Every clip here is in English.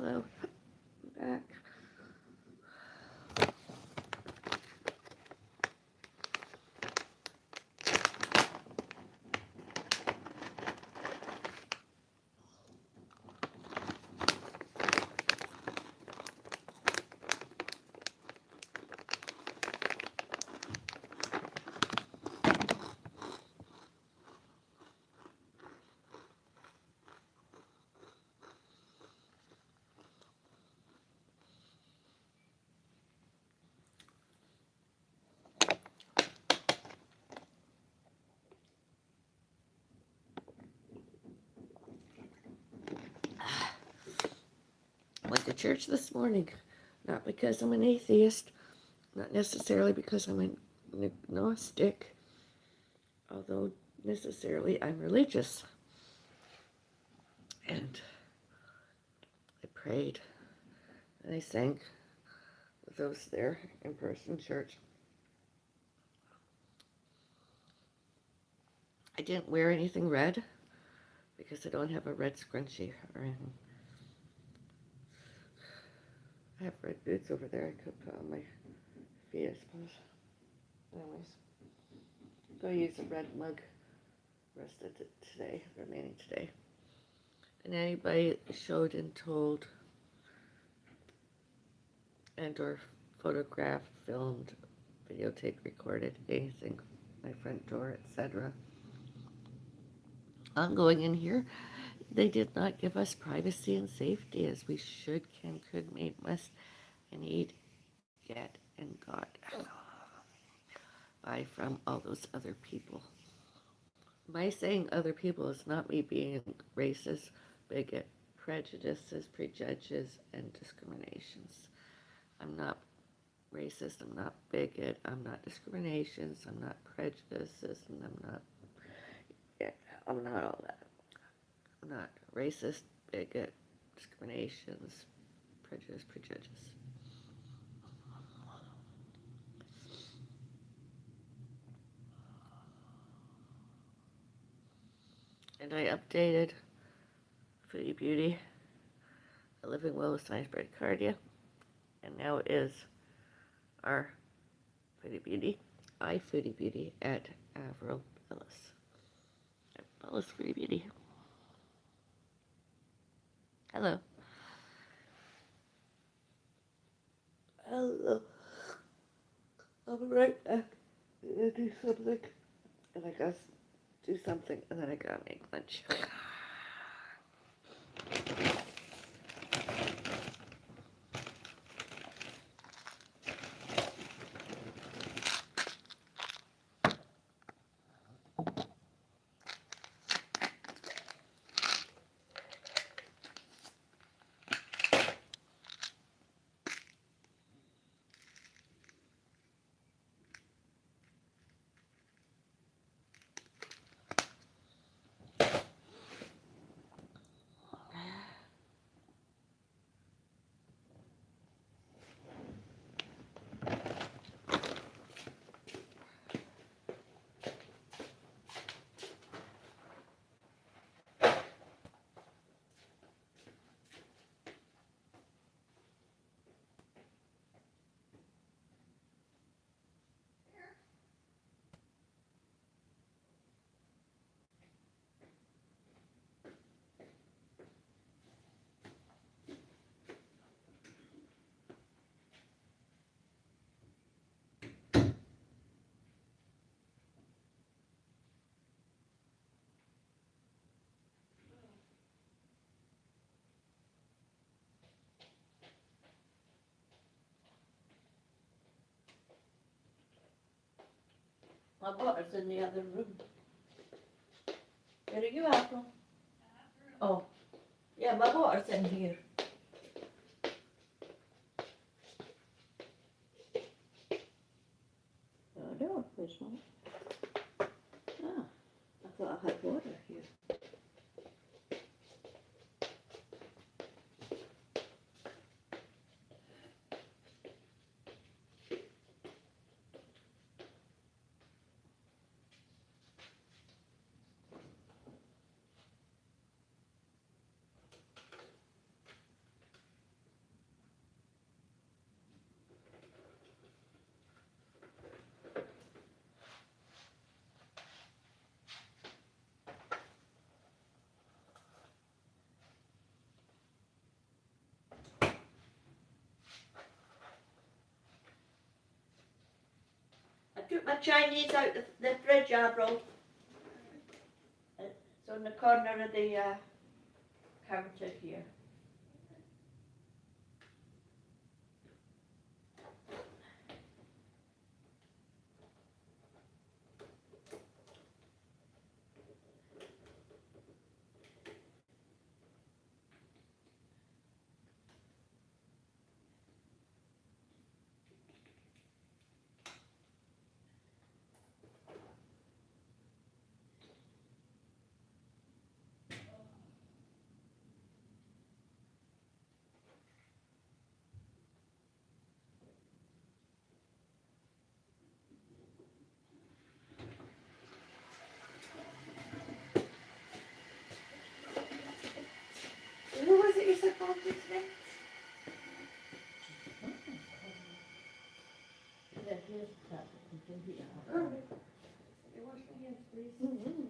Hello. I'm back. Went to church this morning, not because I'm an atheist, not necessarily because I'm an agnostic, although necessarily I'm religious. And I prayed and I sang with those there in person church. I didn't wear anything red because I don't have a red scrunchie or anything. I have red boots over there I could put on my feet, I suppose. Anyways, go use a red mug the rest of today, remaining today. And anybody showed and told and or photographed, filmed, videotape, recorded, anything, my front door, etc. I'm going in here. They did not give us privacy and safety as we should, can, could, may, must, and need, get, and got by from all those other people. My saying other people is not me being racist, bigot, prejudices, prejudges, and discriminations. I'm not racist, I'm not bigot, I'm not discriminations, I'm not prejudices, and I'm not all that. I'm not racist, bigot, discriminations, prejudice, prejudges. And I updated Foodie Beauty, Living Well with Science Bradycardia, and now it is our Foodie Beauty, iFoodie Beauty at Avril Bellis. Bellis Foodie Beauty. Hello. Hello. I'll be right back. I'm gonna do something, and I gotta do something, and then I gotta make lunch. My butler's in the other room. Where are you at? Oh, yeah, my butler's in here. Oh, no, there's one. Ah, I thought I had water here. took my Chinese out the fridge, Avril. It's on the corner of the counter here. Who was it you said called his name? Yeah, here's that. Oh, you wash my hands, please. Mm-hmm.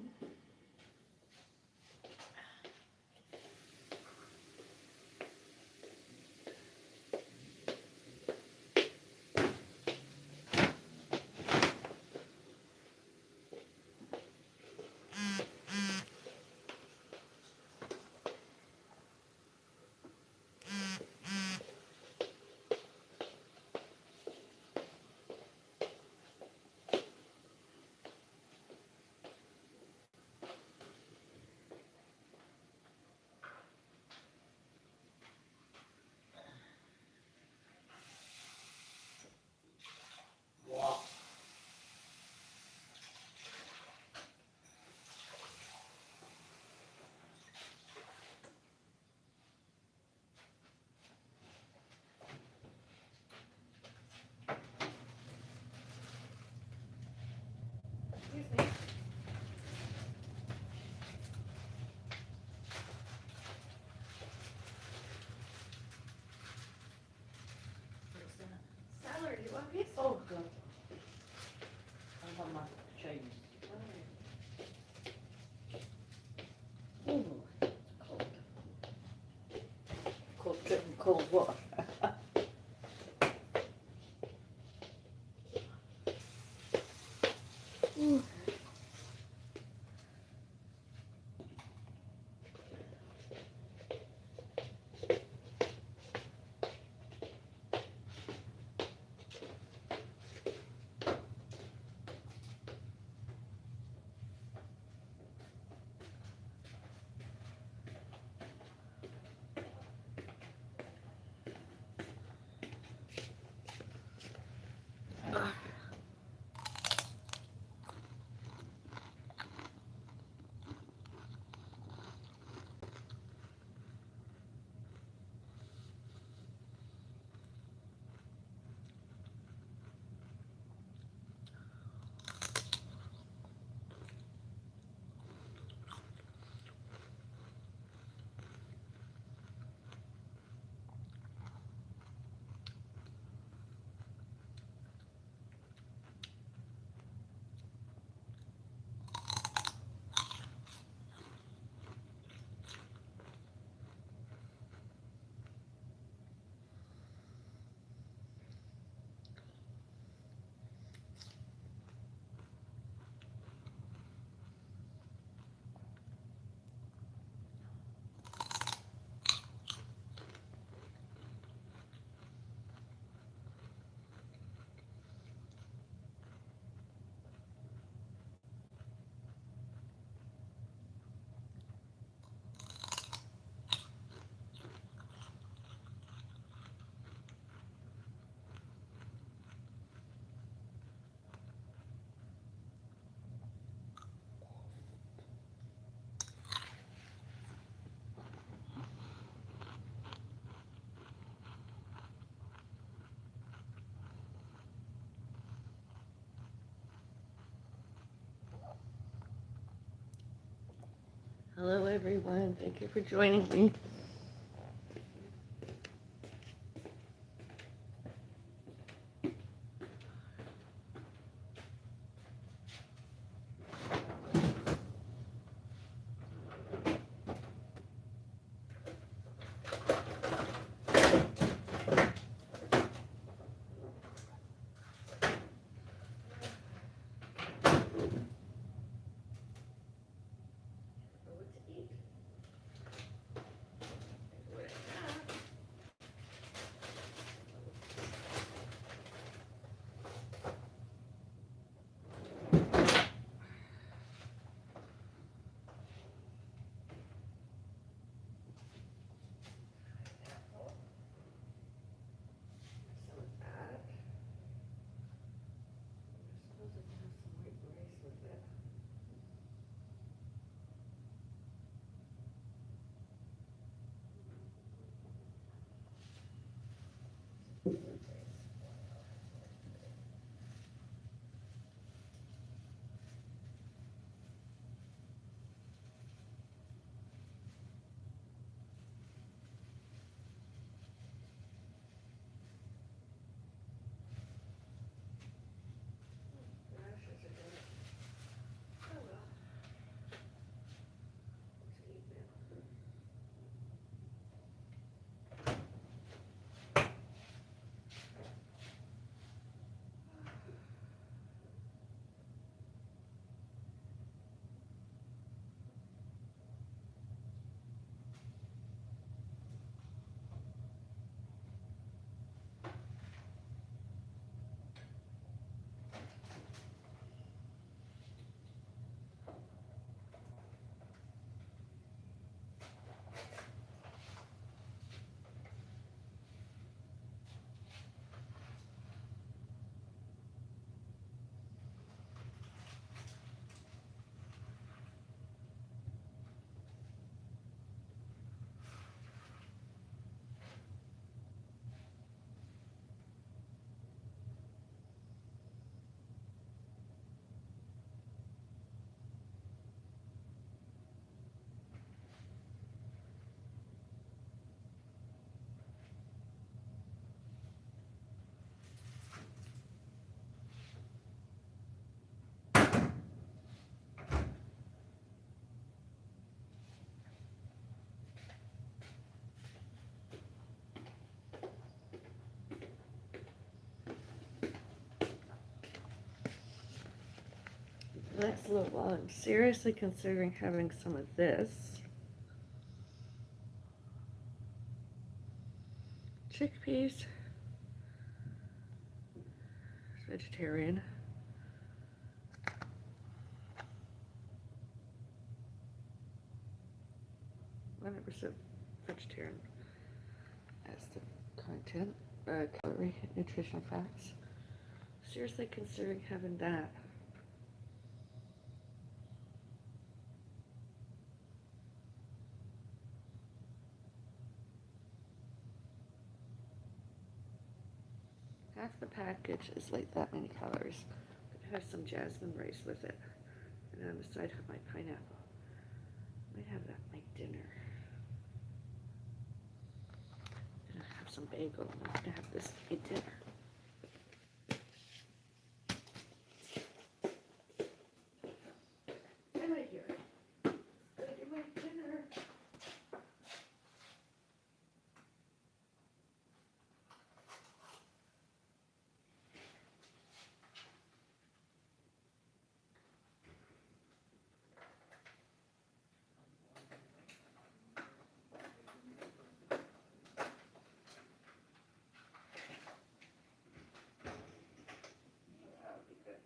Excuse me. What's that? Salary, you want peace? Oh, God. I want my Chinese. Oh, it's cold. Cold, drinking cold water. Hello, everyone. Thank you for joining me. Next little while, I'm seriously considering having some of this. Chickpeas. It's vegetarian. 100% vegetarian as the content. Calorie, nutrition facts. Seriously considering having that. Half the package is like that many calories. I'm gonna have some jasmine rice with it. And on the side have my pineapple. I might have that at my dinner. I'm gonna have some bagel and I'm gonna have this at dinner. Am I here? Gonna do my dinner. That'll be good.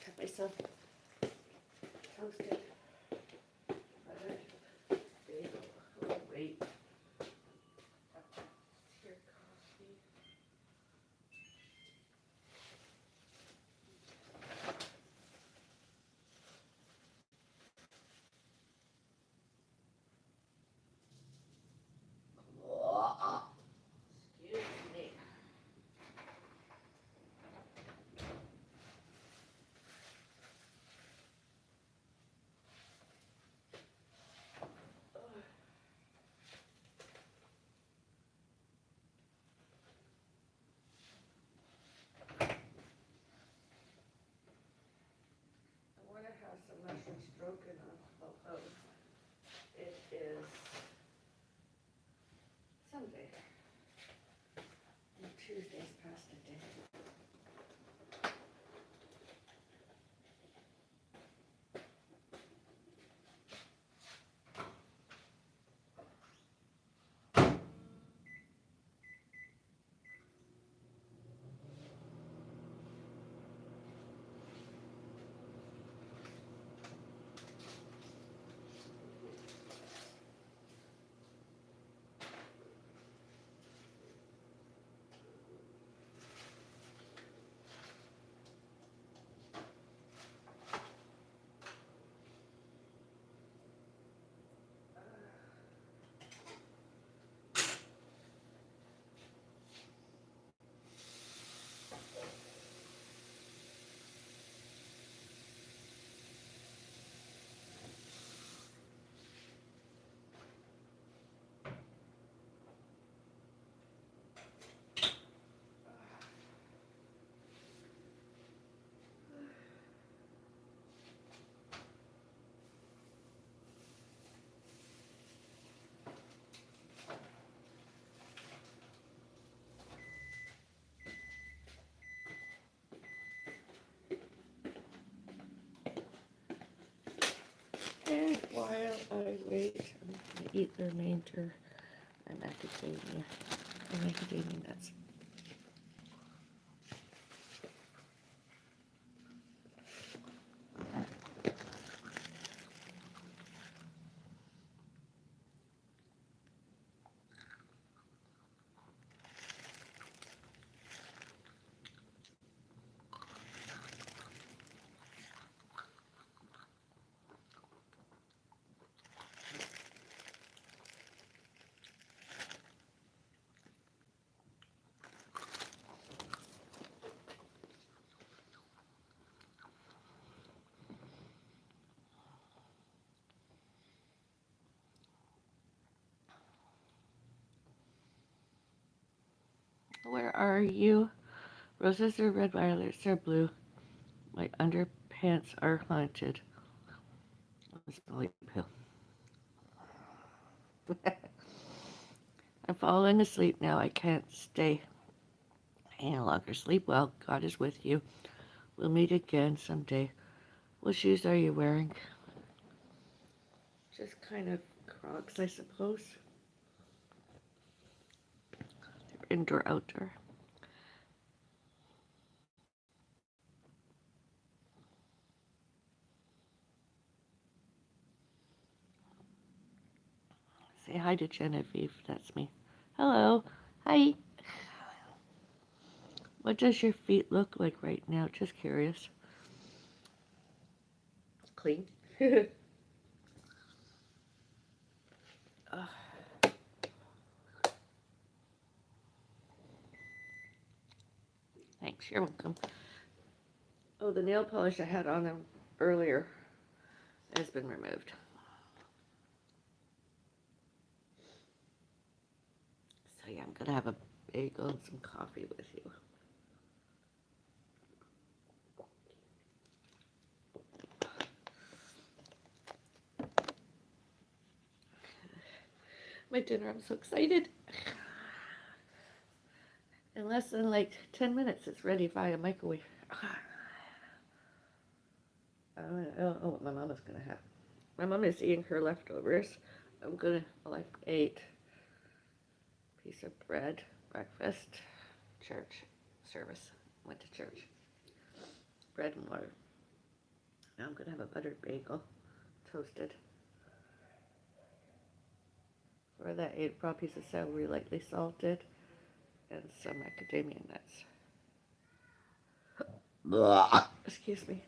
Got myself toasted, buttered bagel. Oh, wait. Here, coffee. Excuse me. I want to have some mushroom stroganoff, although it is Sunday. And Tuesday's pasta day. And while I wait, I'm gonna eat the remainder of my macadamia nuts. Where are you? Roses are red, violets are blue. My underpants are haunted. It's Molly Pill. I'm falling asleep now. I can't stay any longer. Sleep well. God is with you. We'll meet again someday. What shoes are you wearing? Just kind of Crocs, I suppose. They're indoor, outdoor. Say hi to Genevieve. That's me. Hello. Hi. What does your feet look like right now? Just curious. Clean. Thanks. You're welcome. Oh, the nail polish I had on them earlier has been removed. So yeah, I'm gonna have a bagel and some coffee with you. My dinner, I'm so excited. In less than like 10 minutes, it's ready via microwave. I don't know what my mom is gonna have. My mom is eating her leftovers. I ate a piece of bread, breakfast, church service. Went to church. Bread and water. Now I'm gonna have a buttered bagel, toasted. For that, I ate a raw piece of celery, lightly salted, and some macadamia nuts. Blah. Excuse me.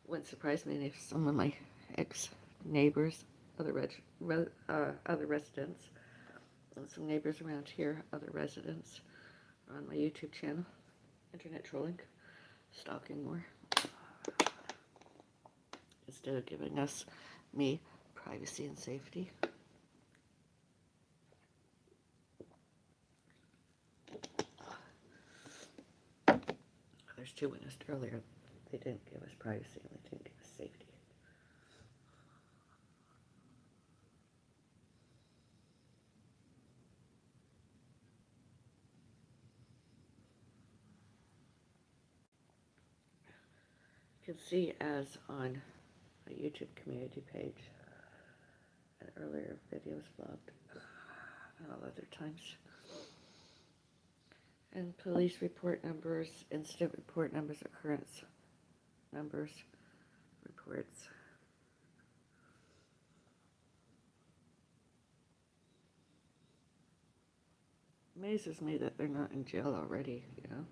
Wouldn't surprise me if some of my ex-neighbors, other residents, and some neighbors around here, other residents, are on my YouTube channel, internet trolling, stalking more, instead of giving me, privacy and safety. There's two witnesses earlier. They didn't give us privacy and they didn't give us safety. You can see as on my YouTube community page and earlier videos vlogged and all other times. And police report numbers, incident report numbers, occurrence numbers, reports. Amazes me that they're not in jail already, you know?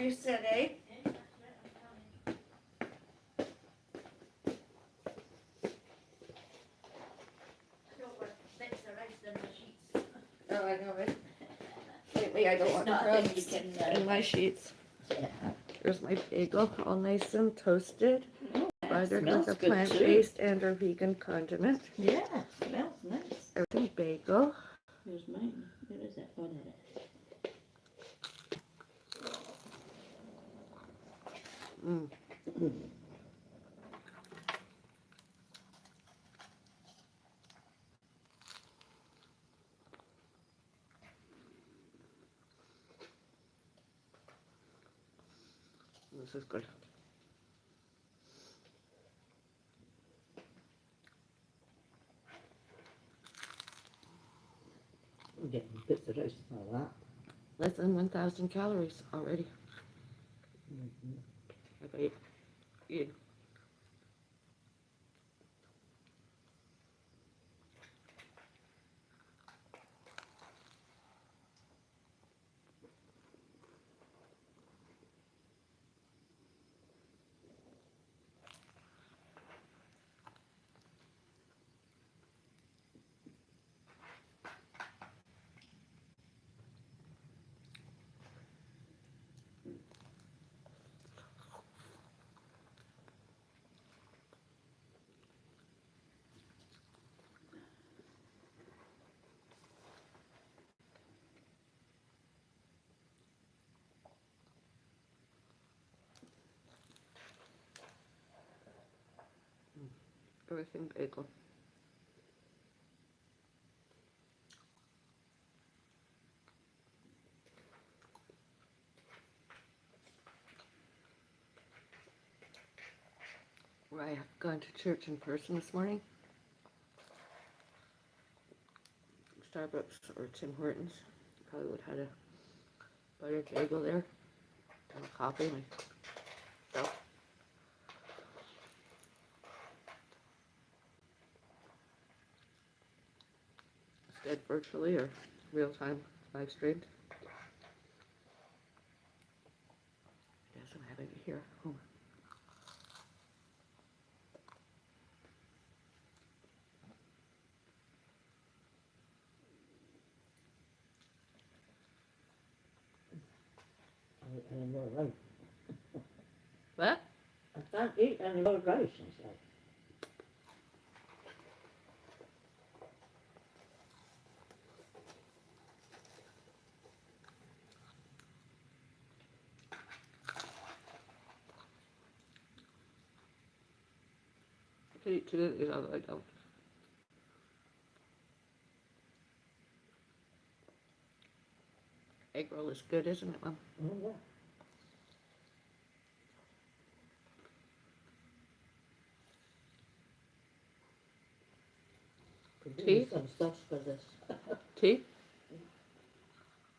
where you sit, eh? Oh, I know it. Lately, I don't want crumbs in my sheets. Yeah. There's my bagel, all nice and toasted, buttered Smells with a good, too. plant-based and a vegan condiment. Yeah, smells nice. Everything bagel. Here's mine. Where is it? Oh, there it is. Mm. This is good. I'm getting bits of roast and all that. Less than 1,000 calories already. If I eat. Everything bagel. Where I have gone to church in person this morning. Starbucks or Tim Hortons. Probably would have had a buttered bagel there. And a coffee myself. Instead virtually or real time live streamed. Yes, I'm having it here at home. I can't eat any more rice. What? I can't eat any more rice, I said. I could eat two of these, although I don't. Egg roll is good, isn't it, Mom? Oh, yeah. Could do Tea? with some sauce for this. Tea?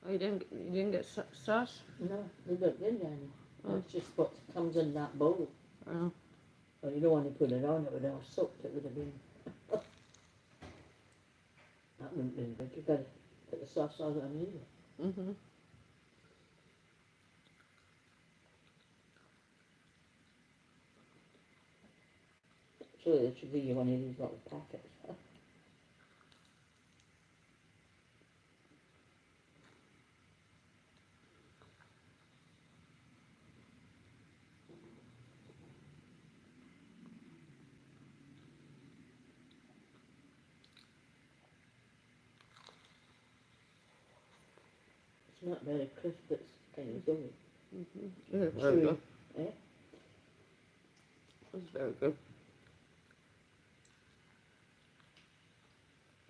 Oh, you didn't get sauce? No, they don't get any. Oh. That's just what comes in that bowl. Oh, Well, you don't want to put it on, it would have soaked, it would have been. That wouldn't be good. You gotta put the sauce on it immediately. mm-hmm. Surely it should give you one of these little packets. It's not very crisp, it's kind of gooey. Mm-hmm. Yeah, very Chewy. good. Eh? It's very good.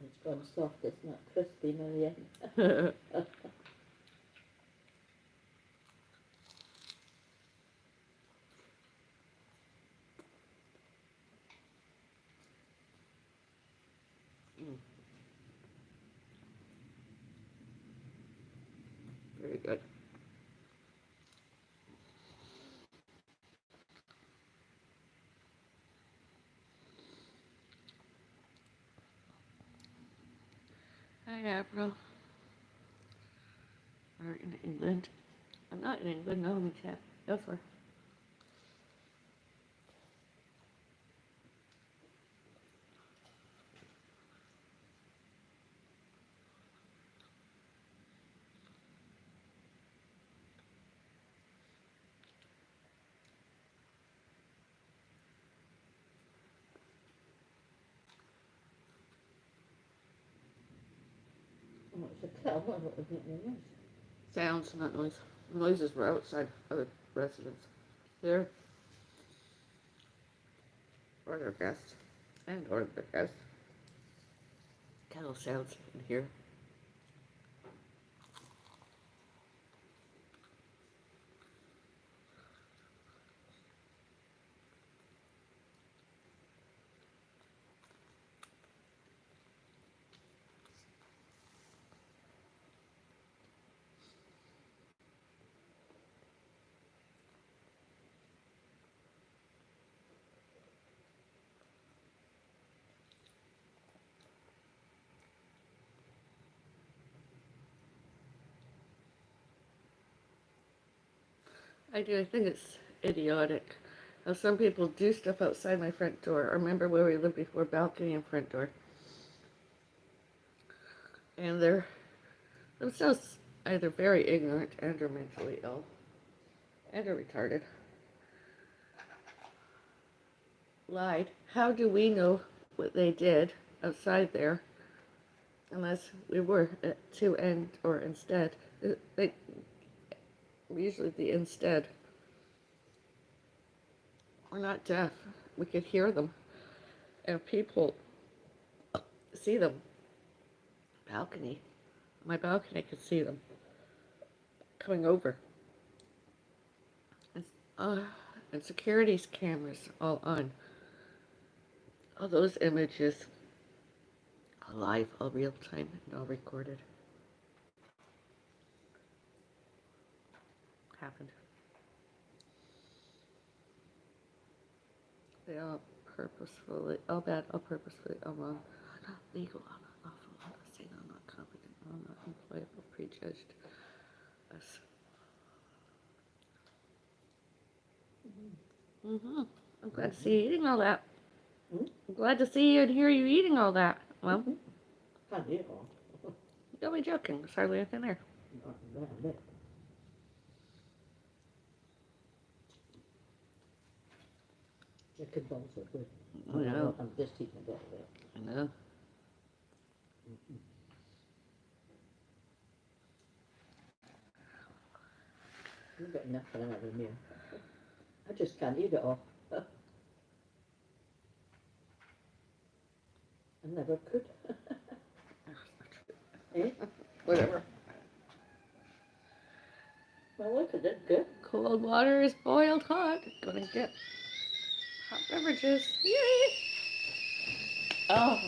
It's gone soft, it's not crispy now yet. Very good. Hi, April. We're in England. I'm not in England, no, me too. Elsewhere. Oh, it's a cow, what was it, noise? Sounds, not noise. Noises were outside other residents. There or their guests. And or their guests. Cattle sounds in here. I do. I think it's idiotic how some people do stuff outside my front door. I remember where we lived before, balcony and front door. And they're themselves either very ignorant and or mentally ill and or retarded. Lied. How do we know what they did outside there unless we were to end or instead? They, usually the instead. We're not deaf. We could hear them. And people see them. Balcony. My balcony, I could see them coming over. And security's cameras all on. All those images are live, all real time, and all recorded. Happened. They all purposefully, all bad, all purposefully, all wrong. I'm not legal, I'm not lawful, I'm not sane, I'm not competent, I'm not employable, prejudged. Us. I'm glad to see you eating all that. I'm glad to see you and hear you eating all that. Well, Can't eat it all. don't be joking. There's hardly anything there. Not that bit. Chicken balls are good. I know. I'm just eating a bit of it. I know. You've got enough for another meal. I just can't eat it all. I never could. Eh? Whatever. Well, look at it, good. Cold water is boiled hot. Gonna get hot beverages. Yay! Oh.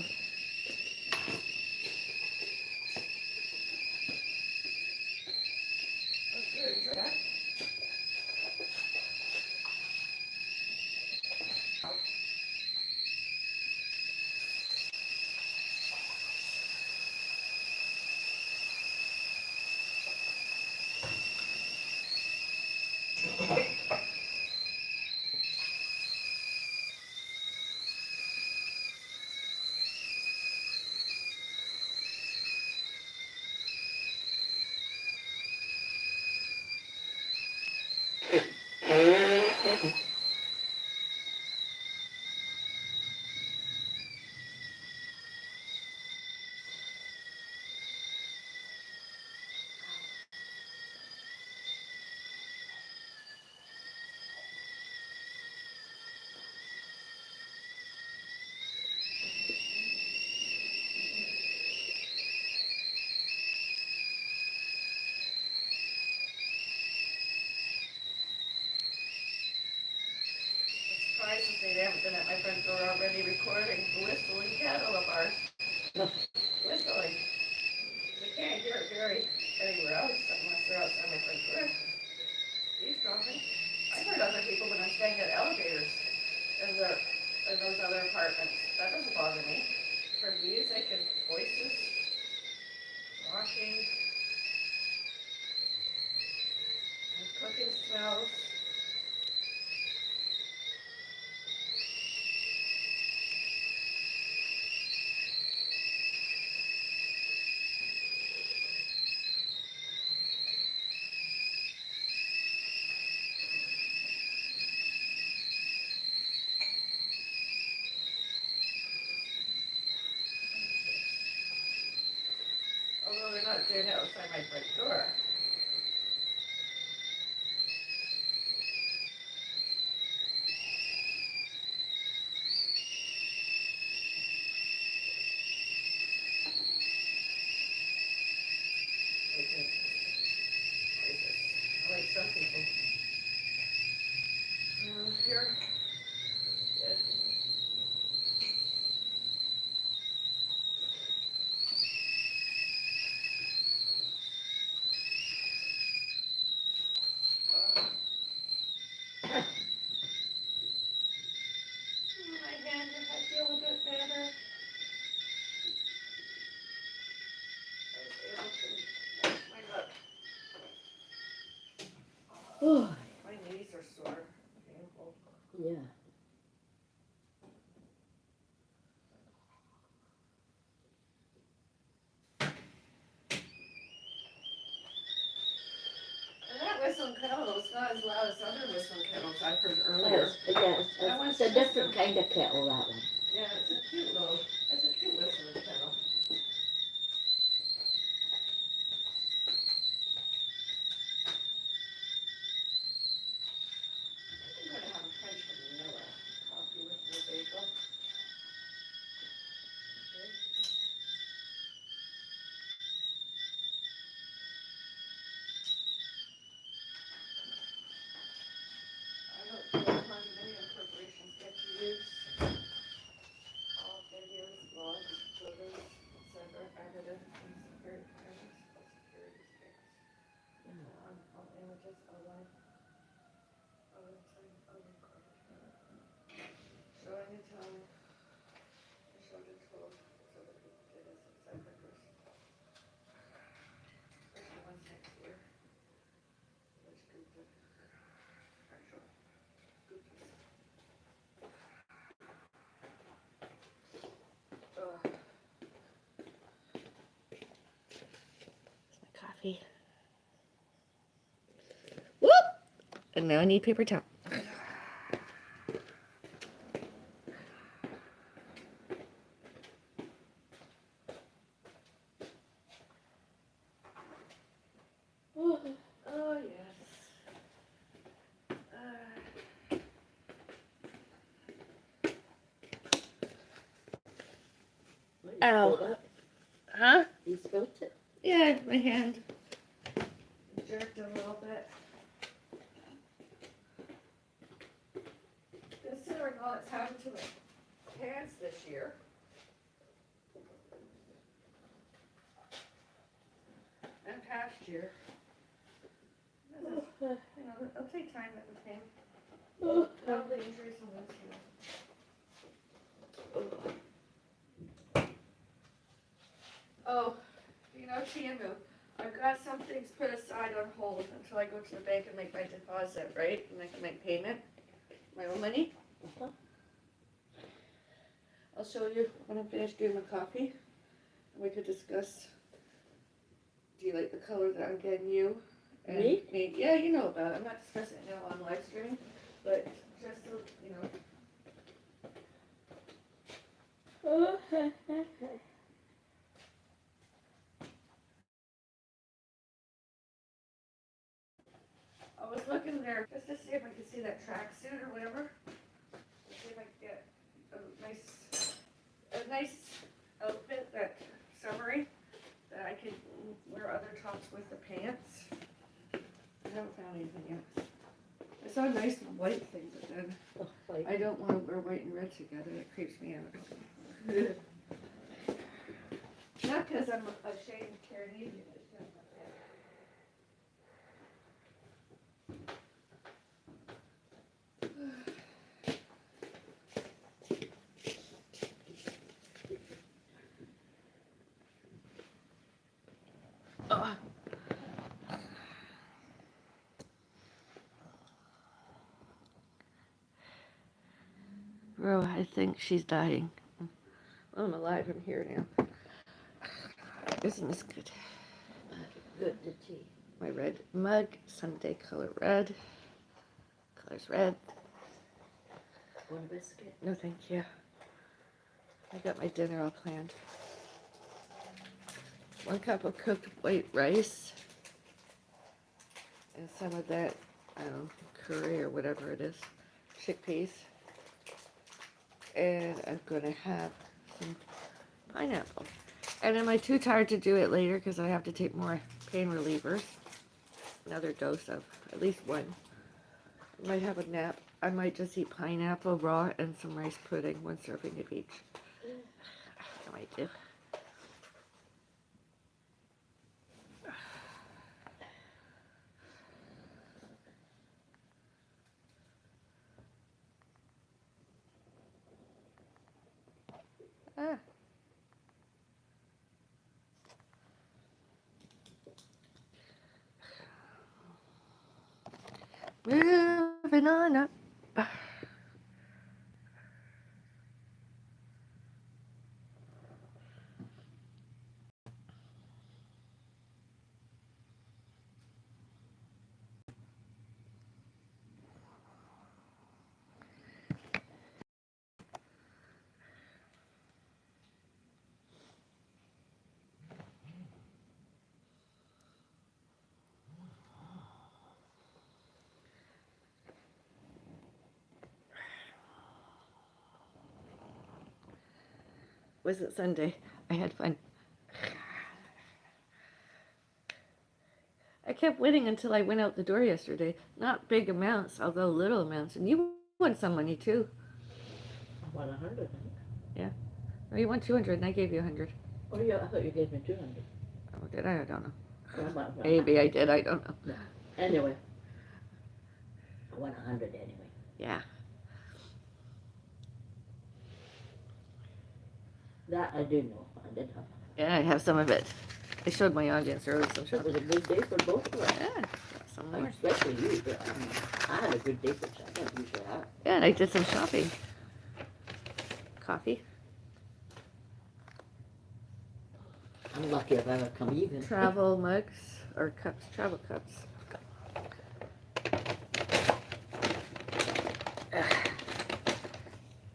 Surprised that they haven't been at my front door already recording the whistling cattle of ours. Whistling. We can't hear it very anywhere else unless they're outside my front door. Eavesdropping. I've heard other people when I'm staying at elevators in those other apartments. That doesn't bother me. For music and voices, walking. Everything smells. Although they're not doing it outside my front door. Making noises. I like some people. Here. Yeah. My hand, I feel a bit better. I was able to wash my butt. Oh, My knees are sore. Painful. yeah. And that whistling kettle is not as loud as other whistling kettles I've heard earlier. That one's It's a just different kind of kettle, that one. Yeah, it's a cute whistling kettle. I'm gonna have a French vanilla coffee with my bagel. Okay. I don't care how many appropriations get used. All videos, blogs, photos, etc. Evidence and security cameras. All images, all live, all the time, all recorded. Showing and telling. I showed and told. So that people did as executors. Especially ones next year. Which group did actual groupies. Ugh. My coffee. Whoop! And now I need paper towel. Oh, yes. Ow. Huh? You spilled it? Yeah, my hand jerked a little bit. Considering all that's happened to my pants this year. And past year. It'll take time at the pain. All the injuries and wounds heal. Oh, Tiamu, I've got some things put aside on hold until I go to the bank and make my deposit, right? And I can make payment, my own money. Uh-huh. I'll show you when I'm finished doing my coffee. And we could discuss, do you like the color that I'm getting you? And Me? Yeah, you know about it. I'm not discussing it now on live streaming, but just so, I was looking there just to see if I could see that tracksuit or whatever. See if I could get a nice outfit, that summery, that I could wear other tops with the pants. I haven't found anything yet. I saw a nice white thing, but then I don't want to wear white and red together. It creeps me out. Not because I'm ashamed of carrying either. It's just tomorrow I think she's dying. Well, I'm alive. I'm here now. Isn't this good? Good, the tea. My red mug, Sunday color red. Color's red. One biscuit. No, thank you. I got my dinner all planned. 1 cup of cooked white rice. And some of that, I don't know, curry or whatever it is. Chickpeas. And I'm going to have some pineapple. And am I too tired to do it later because I have to take more pain relievers? Another dose of at least one. I might have a nap. I might just eat pineapple raw and some rice pudding, 1 serving of each. I might do. Ah. Moving on up. Was it Sunday? I had fun. I kept winning until I went out the door yesterday. Not big amounts, although little amounts. And you won some money too. I won 100, I think. Yeah. No, you won 200 and I gave you 100. Oh, yeah, I thought you gave me 200. Oh, did I? I don't know. Well, Maybe I did. I don't know. No. Anyway. I won 100 anyway. Yeah. That I do know. I did have. Yeah, I have some of it. I showed my audience earlier some It stuff. was a good day for both of us. Yeah, got some more. Especially you, but I had a good day for I don't usually have. Yeah, and I did some shopping. Coffee. I'm lucky if I ever come even. Travel mugs or cups. Travel cups.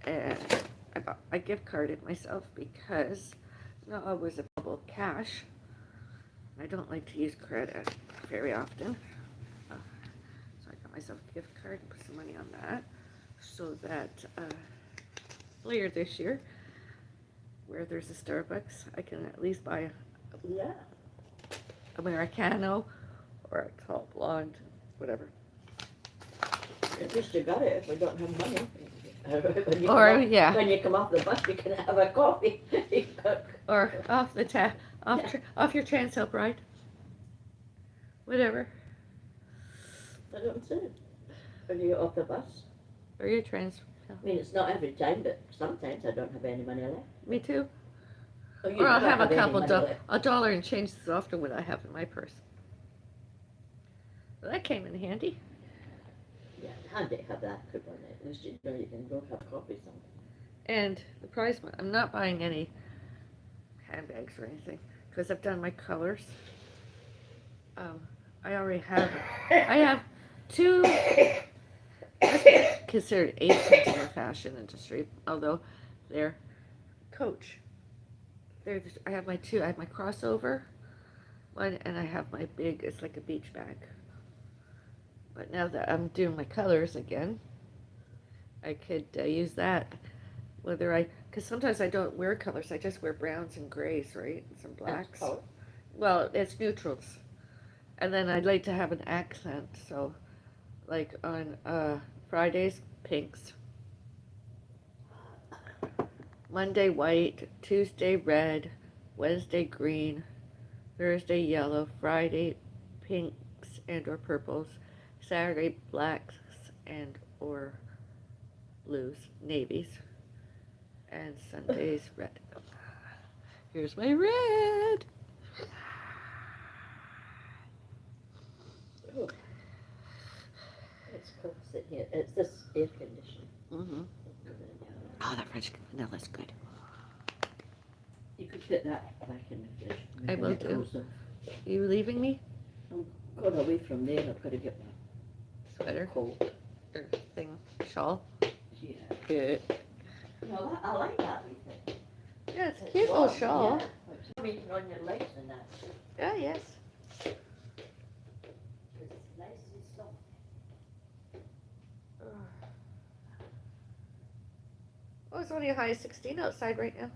And I bought, I gift carded myself because not always available cash. I don't like to use credit very often. So I got myself a gift card and put some money on that so that later this year, where there's a Starbucks, I can at least buy Yeah. a Americano or a tall blonde, whatever. At least you got it if we don't have money. Yeah. When you come off the bus, you can have a coffee. Or off the off your trans help ride. Whatever. I don't see it. When you get off the bus. Or your trans. I mean, it's not every time, but sometimes I don't have any money left. Me too. Oh, you Or I'll never have a any couple money left. a dollar and change is often what I have in my purse. Well, that came in handy. Yeah, handy have that coupon. At least you know you can go have coffee somewhere. And the price, I'm not buying any handbags or anything because I've done my colors. I already have, I have two considered ancients in the fashion industry, although they're Coach. I have my two. I have my crossover one, and I have my big. It's like a beach bag. But now that I'm doing my colors again, I could use that. Because sometimes I don't wear colors. I just wear browns and grays, right, and some blacks. Color. Well, it's neutrals, and then I'd like to have an accent. So, like on Fridays, pinks. Monday white, Tuesday red, Wednesday green, Thursday yellow, Friday pinks and or purples, Saturday blacks and or blues, navies, and Sundays red. Here's my red. Oh. It's cold sitting here. It's this air conditioning. Mm-hmm. Oh, that French vanilla's good. You could put that back in the fridge. I will Make it do. also. Are you leaving me? Got away from there, I've got to get my Sweater coat. or thing, shawl? Yeah. Good. No, I like that wee thing. Yeah, it's a cute little warm, shawl. Yeah. It's meeting on your legs and that. Yeah, yes. It's nice and soft. Oh, it's only a high of 16 outside right now.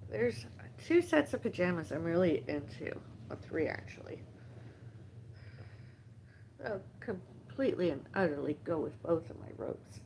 There's 2 sets of pajamas I'm really into. Well, 3 actually. I'll completely and utterly go with both of my robes.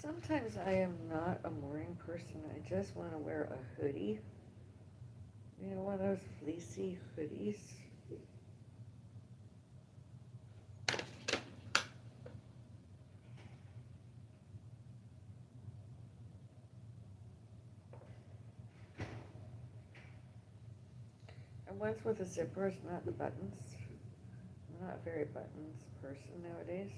Sometimes I am not a morning person. I just want to wear a hoodie. You know, one of those fleecy hoodies. And ones with the zippers, not the buttons. I'm not a very buttons person nowadays.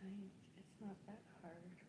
fine. It's not that hard.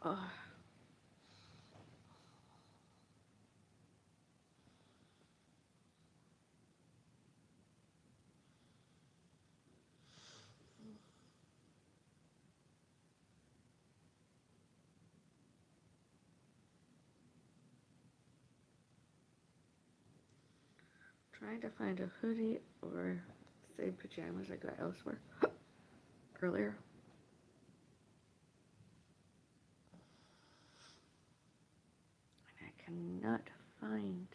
Oh. Trying to find a hoodie or same pajamas I got elsewhere earlier. And I cannot find.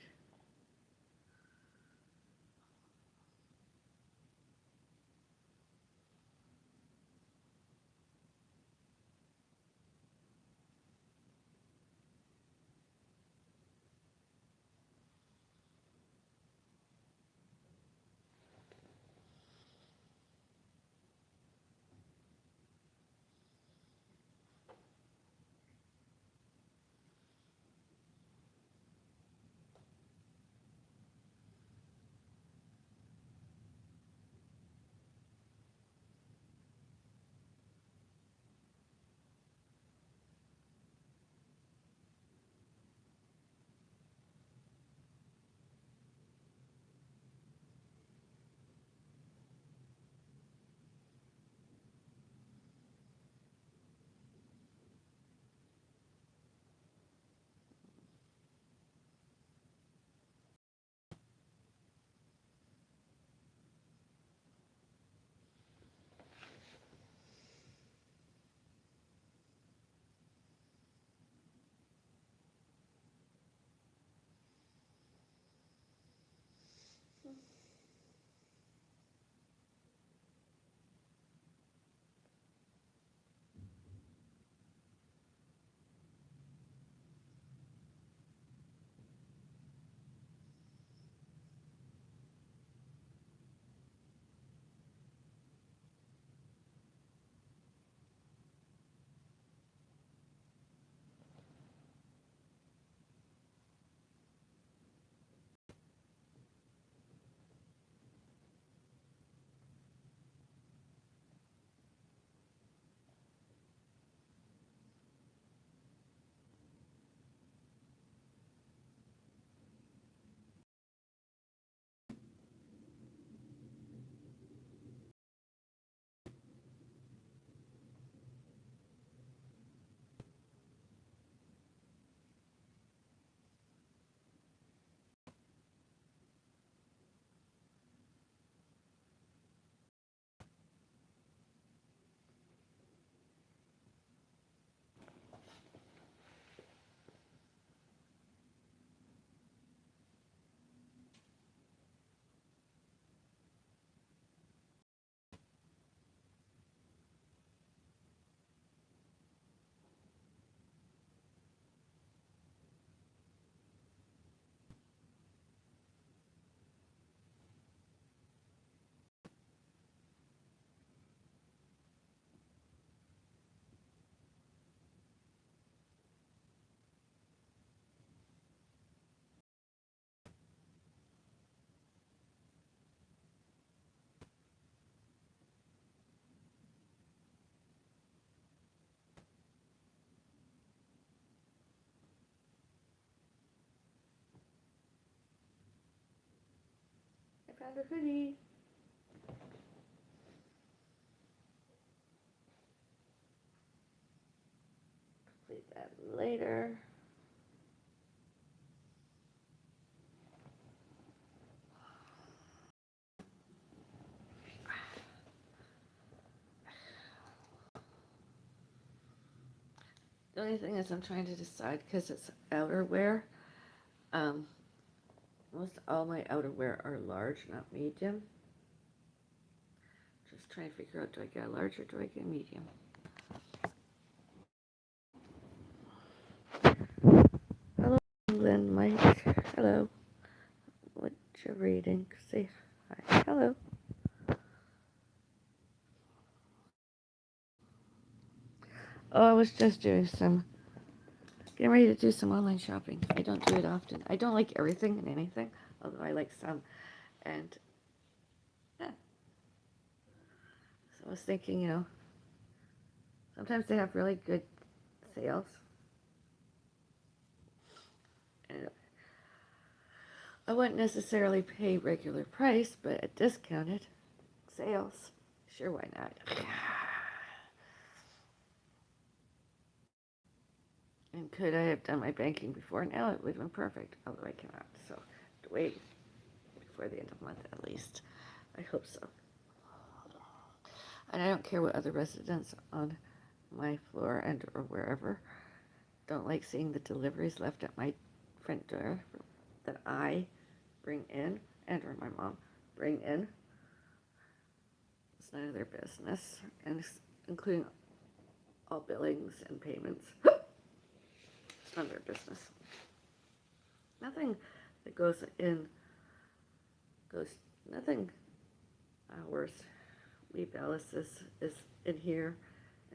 I found a hoodie. Complete that later. The only thing is I'm trying to decide because it's outerwear. Um, most all my outerwear are large, not medium. Just trying to figure out, do I get a large or do I get a medium? Hello, England, Mike. Hello. What you reading? Say hi. Hello. Oh, I was just getting ready to do some online shopping. I don't do it often. I don't like everything and anything, although I like some. And yeah, so I was thinking, sometimes they have really good sales. And I wouldn't necessarily pay regular price, but at discounted sales. Sure, why not? And could I have done my banking before now? It would have been perfect, although I cannot. So, wait before the end of the month at least. I hope so. And I don't care what other residents on my floor and or wherever don't like seeing the deliveries left at my front door that I bring in and or my mom bring in. It's none of their business, and including all billings and payments. It's none of their business. Nothing that goes in goes. Nothing worse. We balances is in here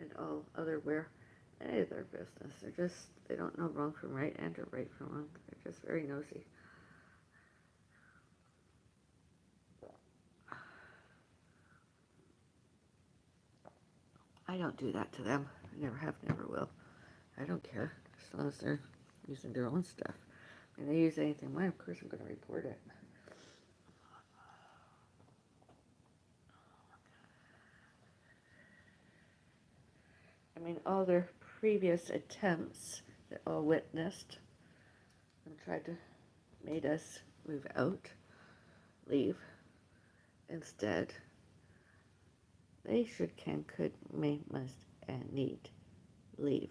and all other where any of their business. They don't know wrong from right and or right from wrong. They're just very nosy. I don't do that to them. I never have, never will. I don't care as long as they're using their own stuff. When they use anything mine, of course I'm going to report it. I mean, all their previous attempts that all witnessed and tried to made us move out, leave. Instead, they should, can, could, may, must, and need leave.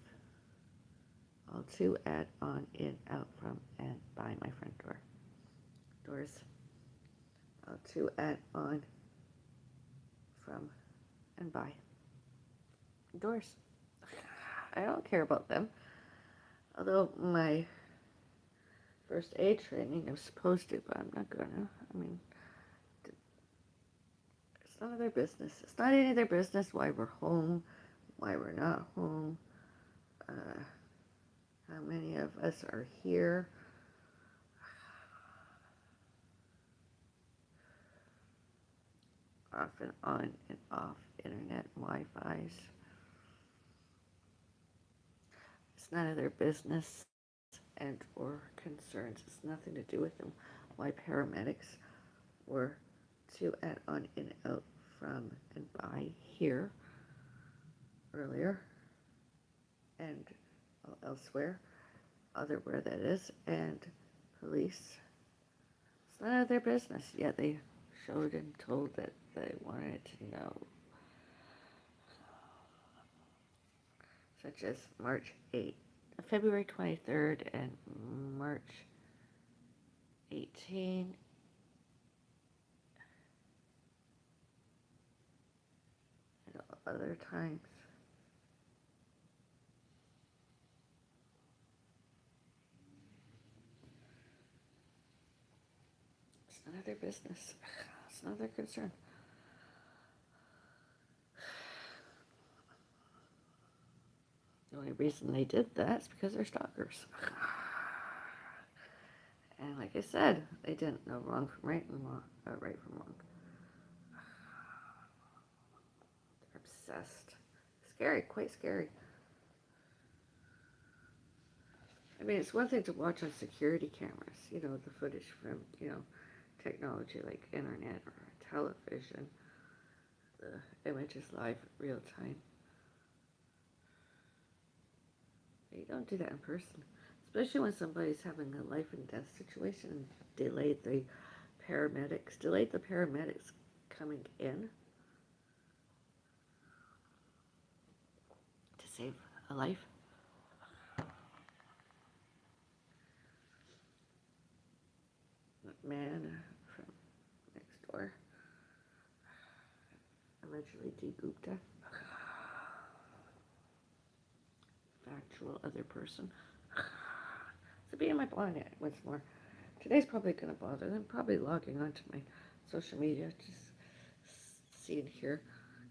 All to, add, on, in, out, from, and by my front door. Doors. All to, add, on, from, and by. Doors. I don't care about them. Although my first aid training, I'm supposed to, but I'm not gonna. I mean, it's none of their business. It's not any of their business why we're home, why we're not home, how many of us are here. Off and on and off internet Wi-Fi's. It's none of their business and or concerns. It's nothing to do with them. Why paramedics were to, add, on, in, out, from, and by here earlier and elsewhere, other where that is, and police. It's none of their business. Yet they showed and told that they wanted to know. Such as March 8th, February 23rd, and March 18, and other times. It's none of their business. It's none of their concern. The only reason they did that is because they're stalkers. And like I said, they didn't know wrong from right and right from wrong. They're obsessed. Scary, quite scary. I mean, it's one thing to watch on security cameras, the footage from, technology like internet or television. The image is live, real time. You don't do that in person, especially when somebody's having a life and death situation and delayed the paramedics coming in to save a life. Man from next door, allegedly D. Gupta, factual other person. So be in my blog once more. Today's probably going to bother them, probably logging onto my social media to see and hear,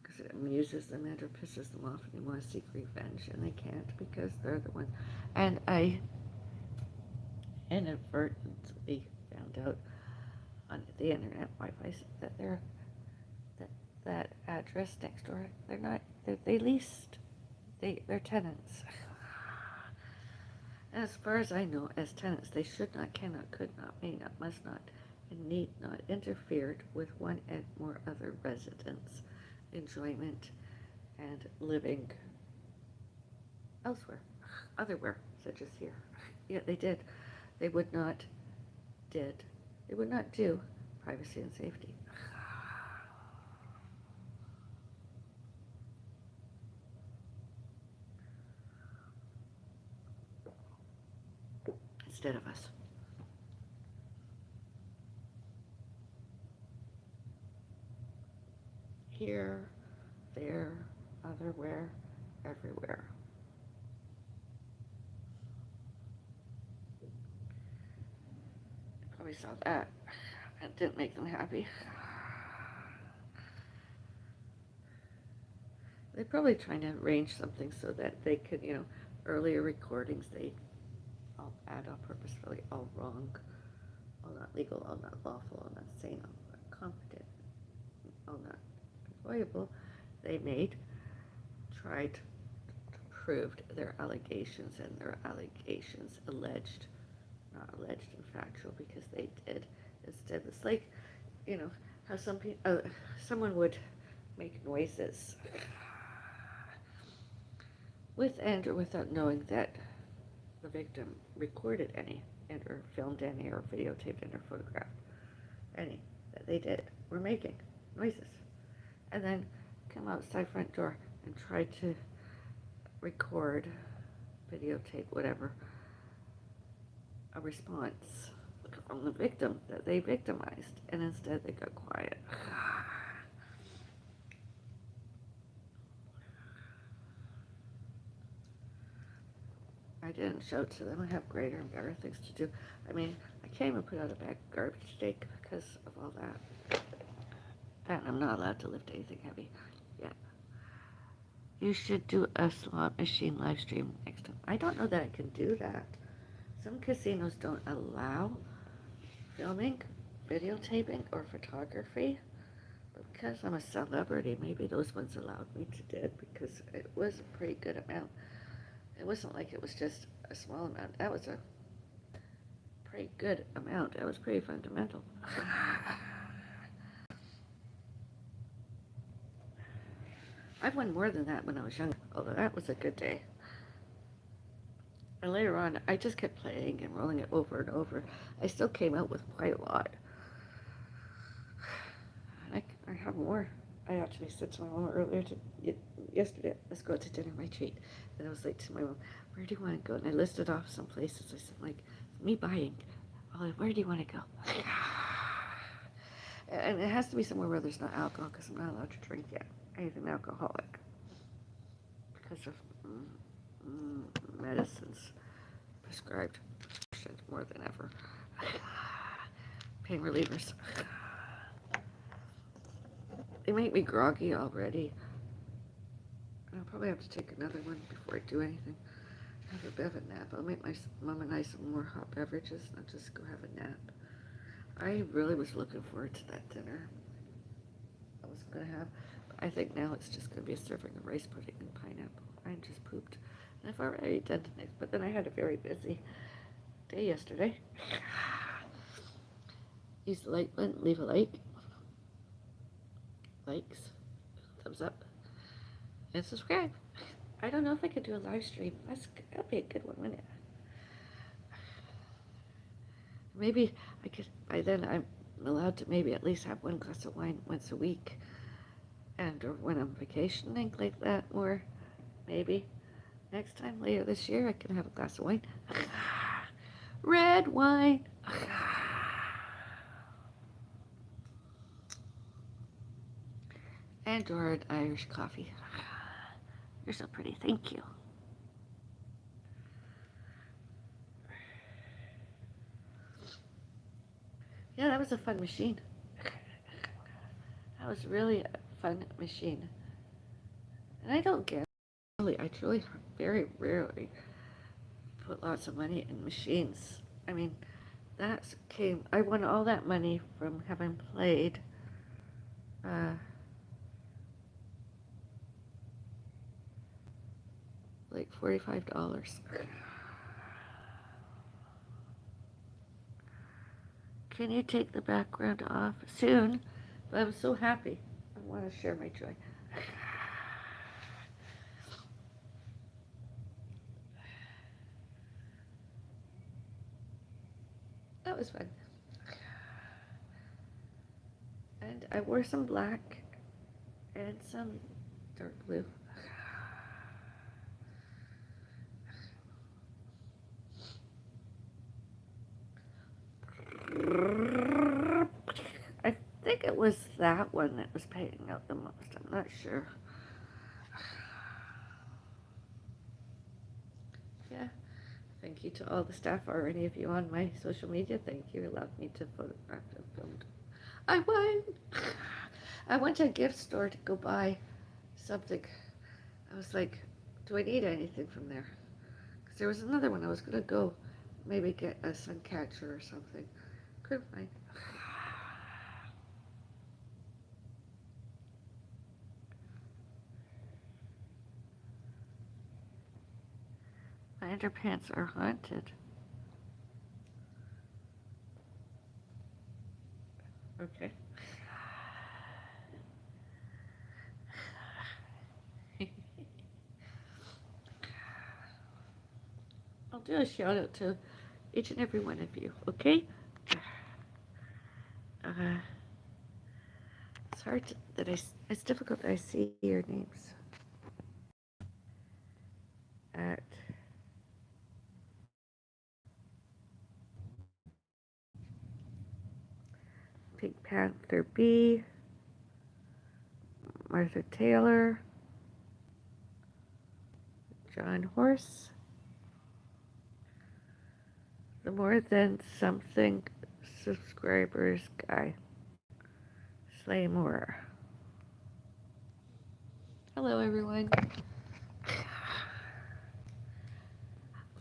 because it amuses them and or pisses them off, and they want to seek revenge, and they can't because they're the ones. And I inadvertently found out on the internet Wi-Fi that that address next door, they're not, they're tenants. As far as I know, as tenants, they should not, cannot, could not, may not, must not, and need not interfere with one and more other residents' enjoyment and living elsewhere, otherwhere, such as here. Yeah, they did. They would not did. They would not do privacy and safety. Instead of us. Here, there, otherwhere, everywhere. Probably saw that. It didn't make them happy. They're probably trying to arrange something so that they could, earlier recordings, they all add up purposefully, all wrong, all not legal, all not lawful, all not sane, all not competent, all not employable. They tried to prove their allegations, and their allegations alleged, not alleged and factual, because they did. Instead, it's like, how someone would make noises with and or without knowing that the victim recorded any, and or filmed any, or videotaped any, or photographed any that they did, were making noises, and then come outside front door and try to record, videotape, whatever, a response from the victim that they victimized, and instead they got quiet. I didn't show it to them. I have greater and better things to do. I mean, I can't even put out a bag of garbage day because of all that. And I'm not allowed to lift anything heavy yet. You should do a slot machine live stream next time. I don't know that I can do that. Some casinos don't allow filming, videotaping, or photography. But because I'm a celebrity, maybe those ones allowed me to do, because it was a pretty good amount. It wasn't like it was just a small amount. That was a pretty good amount. That was pretty fundamental. I've won more than that when I was younger, although that was a good day. And later on, I just kept playing and rolling it over and over. I still came out with quite a lot. I have more. I actually said to my mom yesterday, let's go out to dinner, my treat. And I was like to my mom, where do you want to go? And I listed off some places. I said, like, me buying. Where do you want to go? And it has to be somewhere where there's no alcohol, because I'm not allowed to drink yet. Anything alcoholic. Because of medicines prescribed more than ever. Pain relievers. They make me groggy already. I'll probably have to take another one before I do anything. Have a bit of a nap. I'll make my mom and I some more hot beverages, and I'll just go have a nap. I really was looking forward to that dinner I was going to have. But I think now it's just going to be a serving of rice pudding and pineapple. I just pooped. And I've already done tonight, but then I had a very busy day yesterday. Use the like button, leave a like. Likes, thumbs up, and subscribe. I don't know if I could do a live stream. That'd be a good one, wouldn't it? Maybe I could, by then I'm allowed to maybe at least have one glass of wine once a week. Or when I'm vacationing like that, or maybe next time later this year I can have a glass of wine. Red wine. And or an Irish coffee. You're so pretty, thank you. Yeah, that was a fun machine. That was really a fun machine. And I don't get really, I truly very rarely put lots of money in machines. I mean, I won all that money from having played like $45. Can you take the background off soon? But I'm so happy. I want to share my joy. That was fun. And I wore some black and some dark blue. I think it was that one that was paying out the most. I'm not sure. Yeah. Thank you to all the staff or any of you on my social media. Thank you. Allowed me to photograph and film. I won. I went to a gift store to go buy something. I was like, do I need anything from there? Because there was another one. I was going to go maybe get a sun catcher or something. Couldn't find. My underpants are haunted. Okay. I'll do a shout out to each and every one of you, okay? It's hard that it's difficult that I see your names at Pink Panther B, Martha Taylor, John Horse, the More Than Something subscribers guy, Slay Moore. Hello, everyone.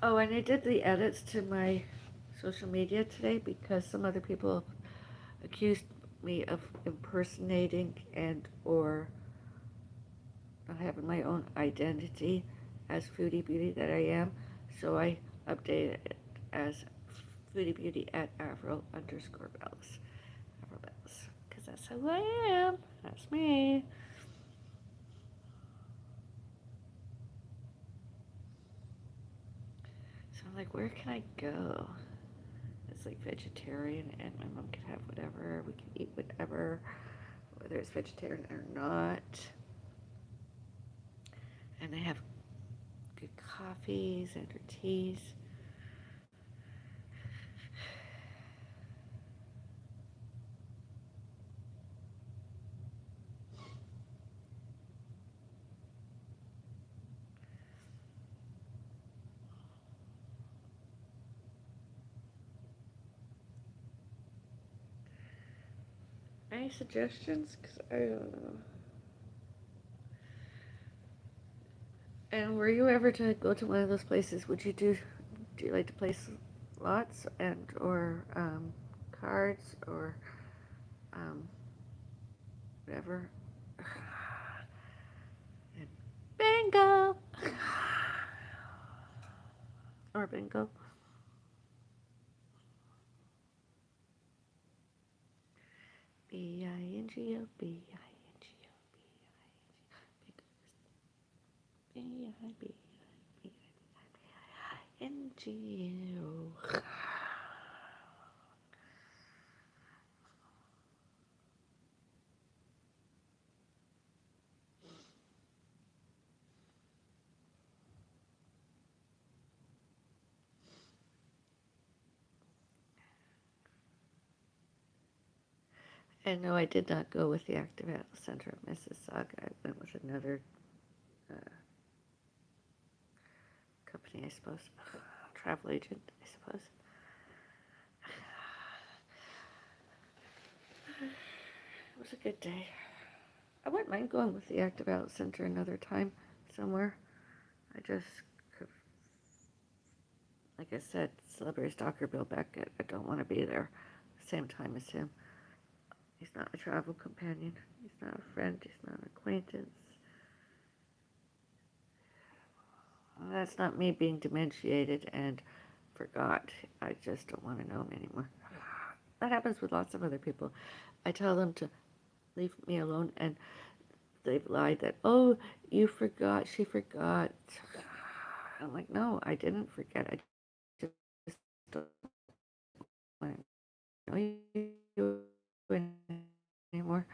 Oh, and I did the edits to my social media today because some other people accused me of impersonating and or not having my own identity as Foodie Beauty that I am. So I updated it as Foodie Beauty at Avril_Bells. Avril Bells. Because that's who I am. That's me. So I'm like, where can I go? It's like vegetarian and my mom can have whatever. We can eat whatever, whether it's vegetarian or not. And they have good coffees and or teas. Any suggestions? Cause I don't know. And were you ever to go to one of those places? Would you do you like to play slots and or cards or whatever? And bingo or bingo. bingo bingo. And no, I did not go with the Active Health Center of Mississauga. I went with another company, I suppose. Travel agent, I suppose. It was a good day. I wouldn't mind going with the Active Out Center another time somewhere. I just could, like I said, Celebrity Stalker Bill Beckett. I don't want to be there same time as him. He's not a travel companion. He's not a friend. He's not an acquaintance. That's not me being dementiated and forgot. I just don't want to know him anymore. That happens with lots of other people. I tell them to leave me alone, and they've lied that, oh, you forgot, she forgot. I'm like, no, I didn't forget. I just don't want to know you anymore.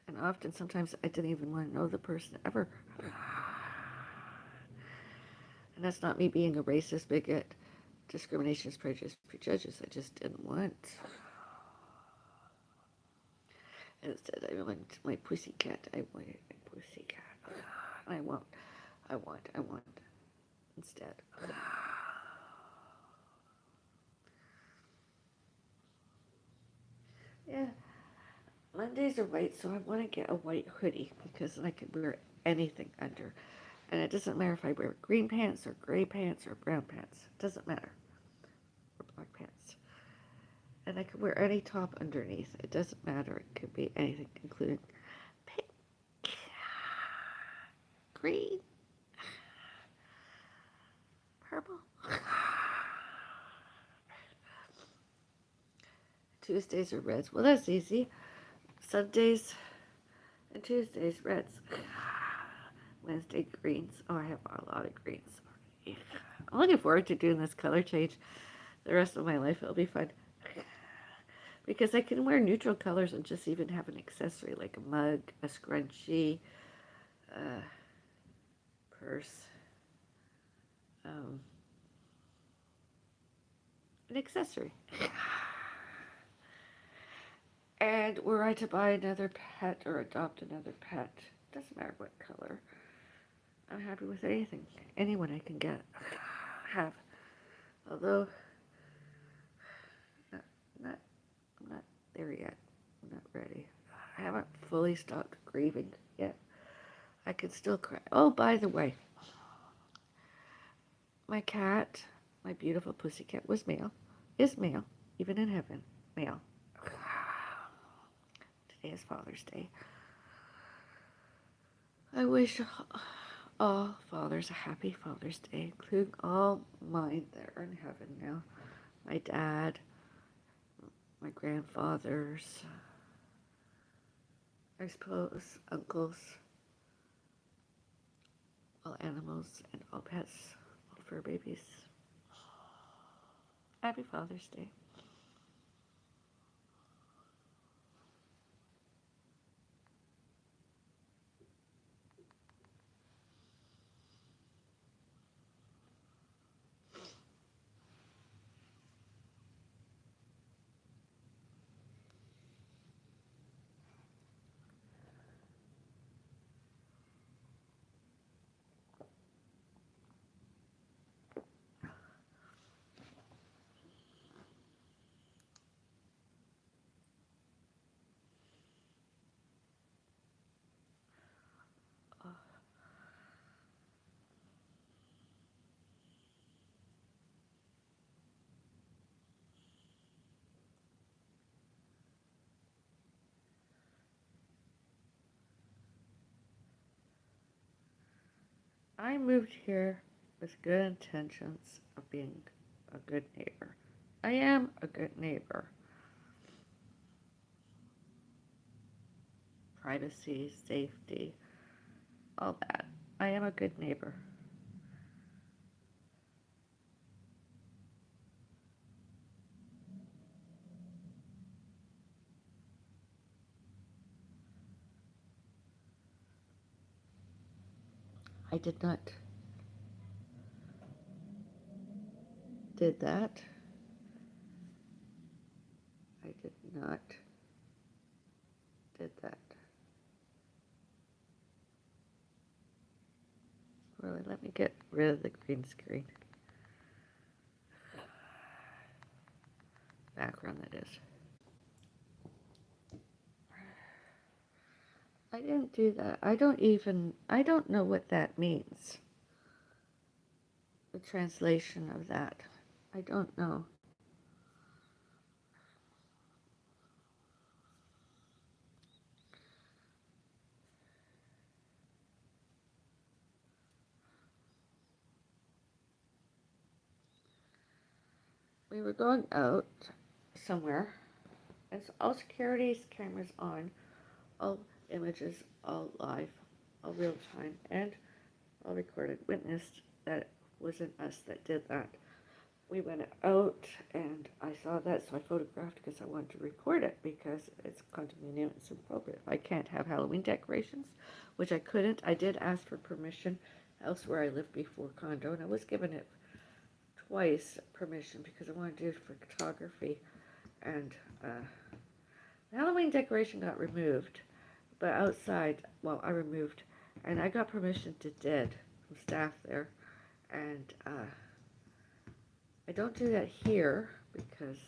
And often, sometimes I didn't even want to know the person ever. And that's not me being a racist, bigot, discrimination, prejudice, prejudges. I just didn't want. And instead, I want my pussycat. I wanted my pussycat. I want. I want. Instead. Yeah. Mondays are white, so I want to get a white hoodie because then I can wear anything under. And it doesn't matter if I wear green pants or gray pants or brown pants. It doesn't matter. Or black pants. And I can wear any top underneath. It doesn't matter. It could be anything, including pink, green, purple. Tuesdays are reds. Well, that's easy. Sundays and Tuesdays, reds. Wednesday, greens. Oh, I have a lot of greens. I'm looking forward to doing this color change the rest of my life. It'll be fun. Because I can wear neutral colors and just even have an accessory like a mug, a scrunchie, a purse, um, an accessory. And were I to buy another pet or adopt another pet, doesn't matter what color, I'm happy with anything, anyone I can get, have. Although, not, not, I'm not there yet. I'm not ready. I haven't fully stopped grieving yet. I can still cry. Oh, by the way, my cat, my beautiful pussycat, was male, is male, even in heaven, male. Today is Father's Day. I wish all fathers a happy Father's Day, including all mine that are in heaven now. My dad, my grandfathers, I suppose, uncles, all animals, and all pets, all fur babies. Happy Father's Day. I moved here with good intentions of being a good neighbor. I am a good neighbor. Privacy, safety, all that. I am a good neighbor. I did not did that. I did not did that. Really, let me get rid of the green screen. Background, that is. I didn't do that. I don't know what that means. The translation of that. I don't know. we were going out somewhere, and all security's cameras on, all images, all live, all real time, and all recorded. Witnessed that it wasn't us that did that. We went out, and I saw that, so I photographed because I wanted to report it because it's condominium, it's inappropriate. I can't have Halloween decorations, which I couldn't. I did ask for permission elsewhere I lived before condo, and I was given it twice permission because I wanted to do it for photography, and the Halloween decoration got removed, but outside, well, I removed, and I got permission to did from staff there, and I don't do that here because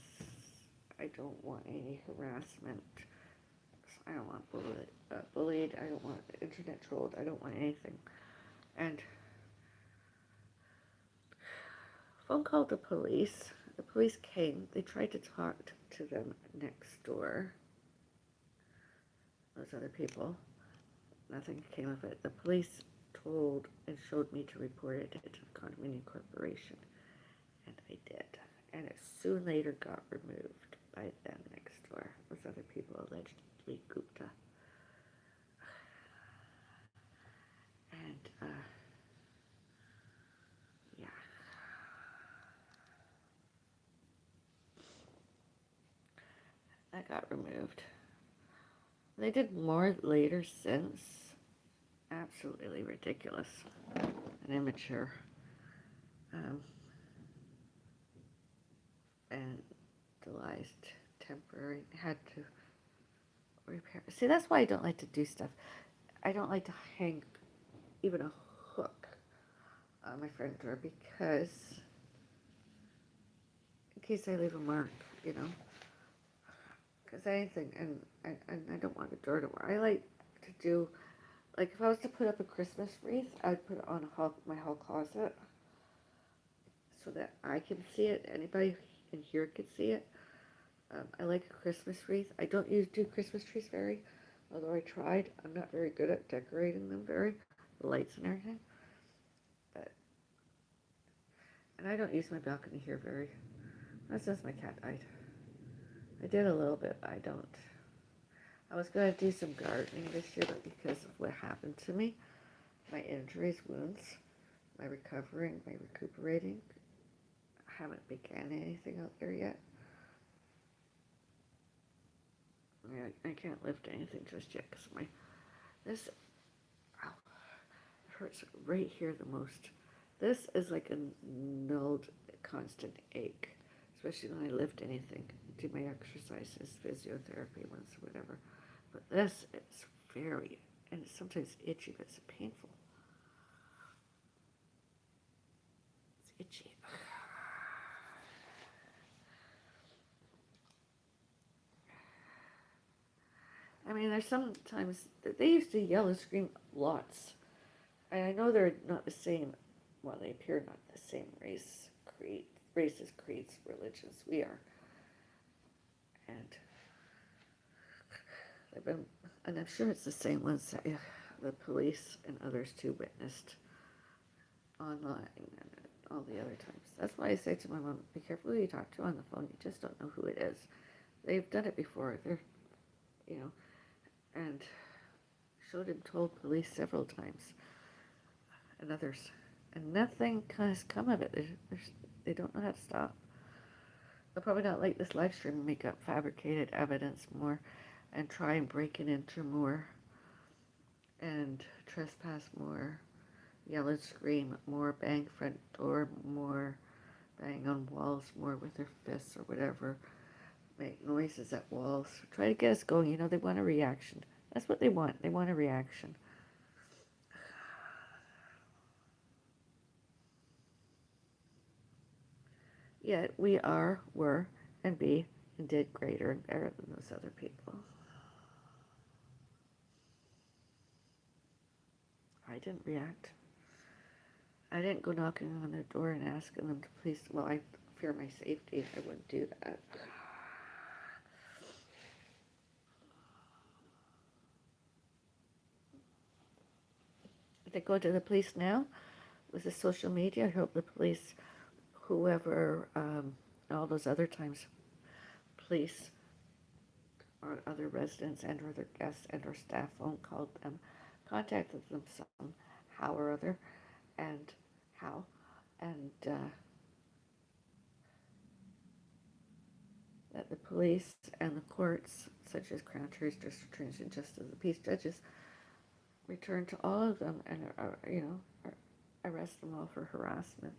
I don't want any harassment. I don't want bullied. I don't want the internet trolled. I don't want anything. And phone called the police. The police came. They tried to talk to them next door. Those other people. Nothing came of it. The police told and showed me to report it to the condominium corporation. And I did. And it soon later got removed by them next door. Those other people allegedly Gupta. And, yeah. That got removed. They did more later since. Absolutely ridiculous and immature. Vandalized, temporary, had to repair. See, that's why I don't like to do stuff. I don't like to hang even a hook on my front door because in case I leave a mark, you know. Because anything, and I don't want a door to wear. I like to do, like if I was to put up a Christmas wreath, I'd put it on my hall closet so that I can see it. Anybody in here could see it. I like a Christmas wreath. I don't do Christmas trees although I tried. I'm not very good at decorating them the lights and everything. And I don't use my balcony here not since my cat died. I did a little bit, but I don't. I was going to do some gardening this year, but because of what happened to me, my injuries, wounds, my recuperating, I haven't began anything out there yet. I can't lift anything just yet because this it hurts right here the most. This is like a nulled constant ache, especially when I lift anything, do my exercises, physiotherapy ones, whatever. But this is and it's sometimes itchy, but it's painful. It's itchy. I mean, there's sometimes, they used to yell and scream lots. And I know they're not the same, well, they appear not the same races, creeds, religions we are. And and I'm sure it's the same ones that the police and others too witnessed online and all the other times. That's why I say to my mom, be careful who you talk to on the phone. You just don't know who it is. They've done it before. They're, and showed and told police several times and others. And nothing has come of it. They don't know how to stop. They'll probably not like this live stream and make up fabricated evidence more and try and break it into more and trespass more, yell and scream more, bang front door more, bang on walls more with their fists or whatever, make noises at walls, try to get us going. They want a reaction. That's what they want. They want a reaction. Yet we were, and be, and did greater and better than those other people. I didn't react. I didn't go knocking on their door and asking them to please. Well, I fear my safety. I wouldn't do that. If they go to the police now with the social media, I hope the police, whoever all those other times, police or other residents and or their guests and or staff phone called them, contacted them somehow or other, and how, and that the police and the courts, such as crown juries, district attorneys, and justice of the peace judges, return to all of them and arrest them all for harassment.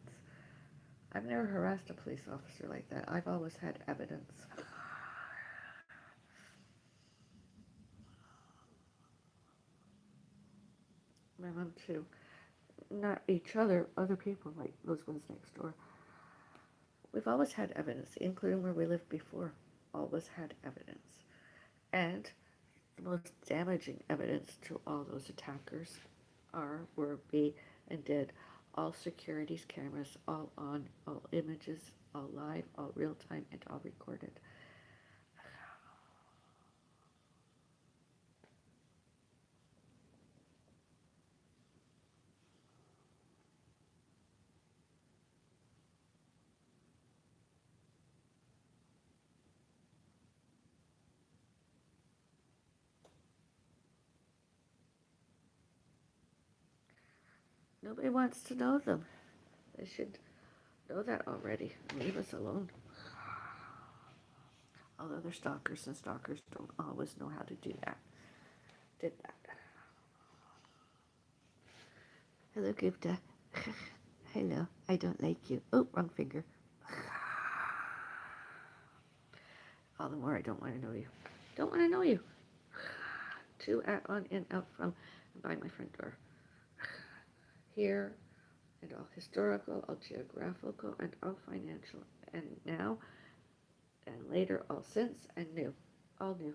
I've never harassed a police officer like that. I've always had evidence. My mom too. Not each other, other people like those ones next door. We've always had evidence, including where we lived before. Always had evidence. And the most damaging evidence to all those attackers were, be, and did all securities cameras, all on, all images, all live, all real time, and all recorded. Nobody wants to know them. They should know that already. Leave us alone. Although they're stalkers, and stalkers don't always know how to do that. Did that. Hello, Gupta. Hello, I don't like you. Oh, wrong finger. All the more I don't want to know you. Don't want to know you. To, at, on, in, out, from, and by my front door. Here, and all historical, all geographical, and all financial, and now, and later, all since, and new. All new.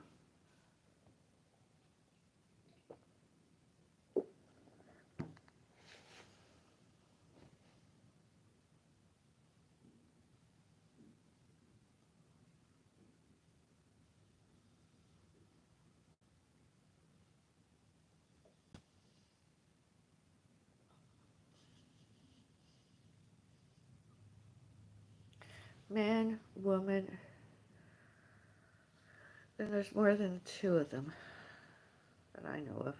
Man, woman, and there's more than two of them that I know of.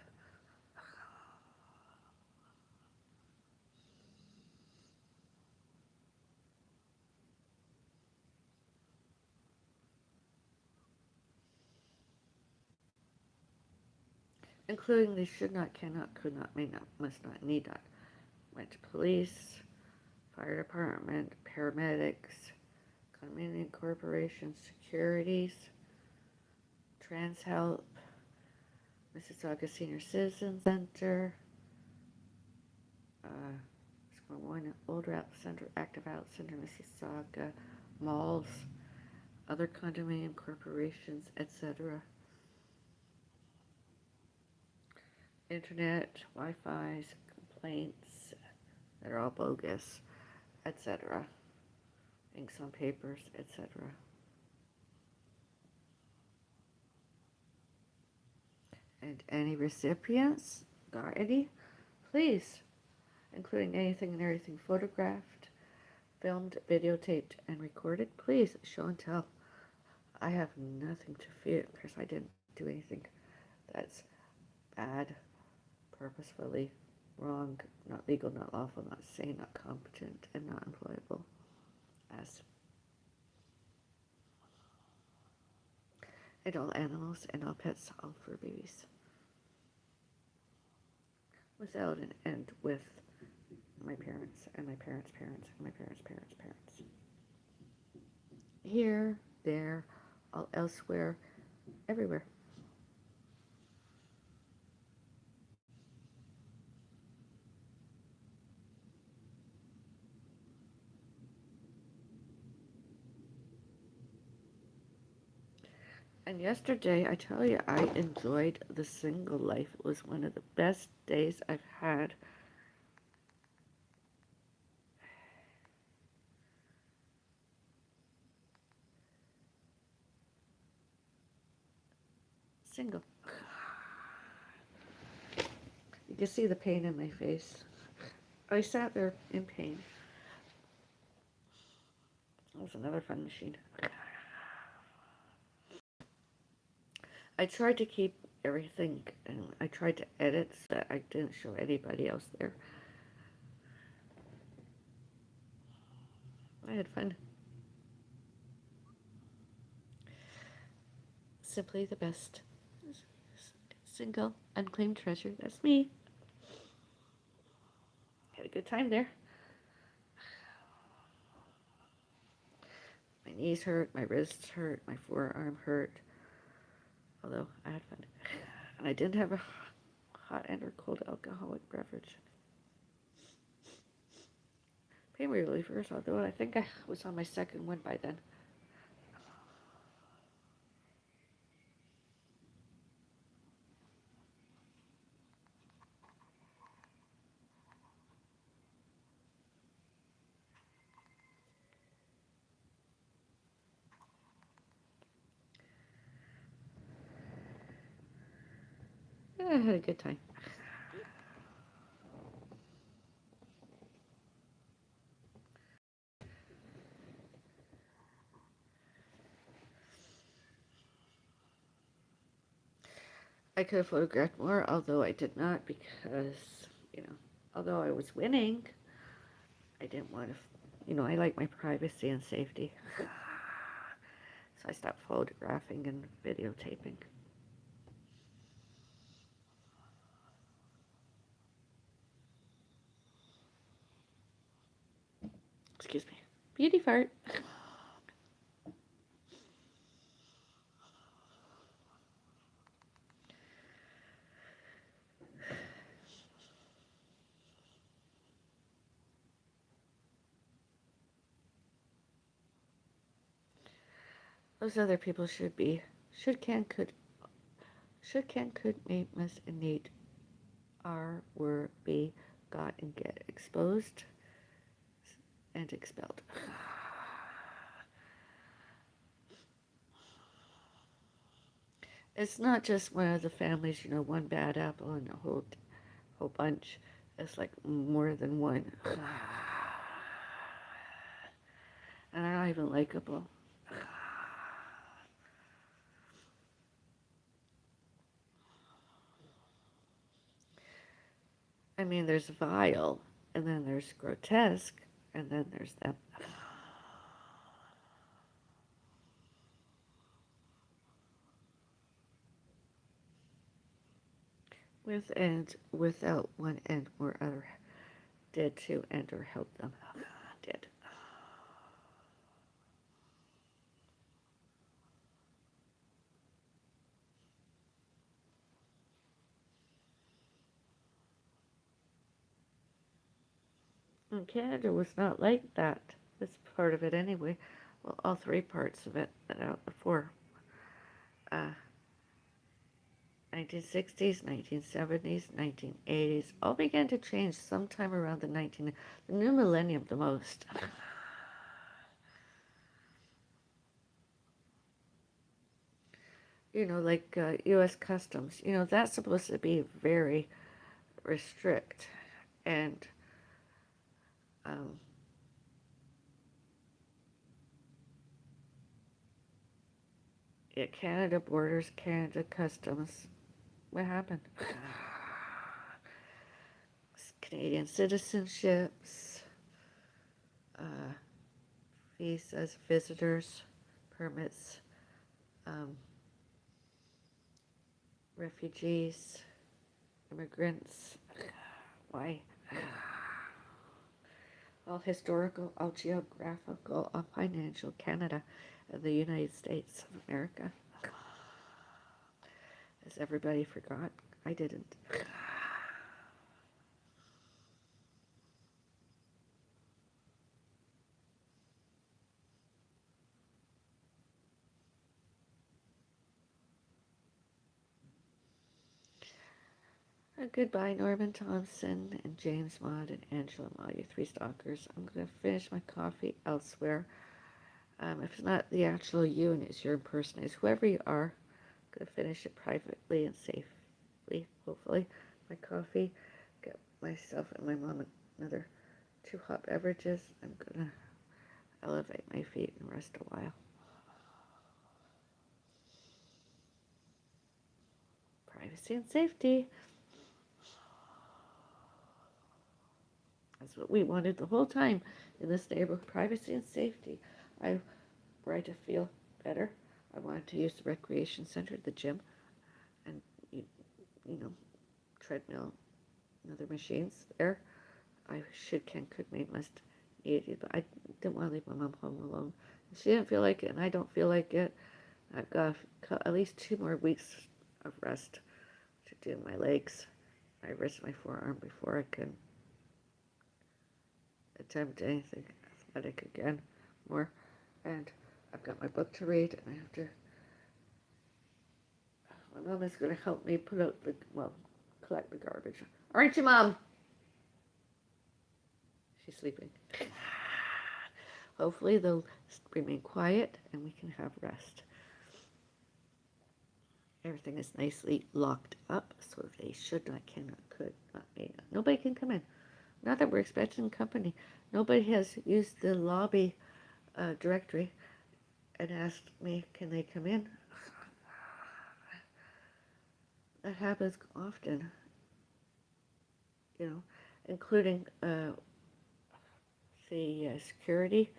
Including the should not, cannot, could not, may not, must not, need not. Went to police, fire department, paramedics, condominium corporation, securities, Trans Help, Mississauga Senior Citizen Center, one Older Out Center, Active Out Center, Mississauga, malls, other condominium corporations, etc. Internet, Wi-Fi's, complaints that are all bogus, etc. Inks on papers, etc. And any recipients, got any? Please, including anything and everything photographed, filmed, videotaped, and recorded, please show and tell. I have nothing to fear because I didn't do anything that's bad, purposefully wrong, not legal, not lawful, not sane, not competent, and not employable as. And all animals and all pets, all fur babies. Without an end, with my parents and my parents' parents and my parents' parents' parents. Here, there, all elsewhere, everywhere. And yesterday, I tell you, I enjoyed the single life. It was one of the best days I've had. Single. You can see the pain in my face. I sat there in pain. That's another fun machine. I tried to keep everything, and I tried to edit so that I didn't show anybody else there. I had fun. Simply the best. Single, unclaimed treasure. That's me. Had a good time there. My knees hurt, my wrists hurt, my forearm hurt. Although I had fun. And I didn't have a hot and or cold alcoholic beverage. Pain relievers, although I think I was on my second one by then. Yeah, I had a good time. I could have photographed more, although I did not because, although I was winning, I didn't want to, I like my privacy and safety. So I stopped photographing and videotaping. Excuse me. Beauty fart. Those other people should, can, could, may, must, and need, are, were, be, got, and get exposed and expelled. It's not just one of the families, one bad apple and a whole bunch. It's like more than one. And they're not even likable. I mean, there's vile, and then there's grotesque, and then there's them. With and without one and or other, did to and or help them. Did. And Canada was not like that. That's part of it anyway. Well, all three parts of it, out the four. 1960s, 1970s, 1980s, all began to change sometime around the new millennium the most. Like U.S. Customs, that's supposed to be very restrict. And Canada borders, Canada Customs. What happened? Canadian citizenships, visas, visitors, permits, refugees, immigrants. Why? All historical, all geographical, all financial Canada of the United States of America. As everybody forgot, I didn't. Goodbye, Norman Thompson and James Maud and Angela Maud, you three stalkers. I'm going to finish my coffee elsewhere. If it's not the actual you and it's your impersonators, whoever you are, I'm going to finish it privately and safely, hopefully. My coffee, get myself and my mom another 2 hot beverages. I'm going to elevate my feet and rest a while. Privacy and safety. That's what we wanted the whole time in this neighborhood. Privacy and safety. Where I to feel better. I wanted to use the recreation center, the gym, and you know, treadmill and other machines there. I could, may, must, needed, but I didn't want to leave my mom home alone. She didn't feel like it, and I don't feel like it. I've got at least 2 more weeks of rest to do my legs. I rest my forearm before I can attempt anything athletic again more. And I've got my book to read, and I have to. My mom is going to help me collect the garbage. Aren't you, Mom? She's sleeping. Hopefully they'll remain quiet and we can have rest. Everything is nicely locked up, so they could not, may not. Nobody can come in. Not that we're expecting company. Nobody has used the lobby directory and asked me, can they come in? That happens often, including the security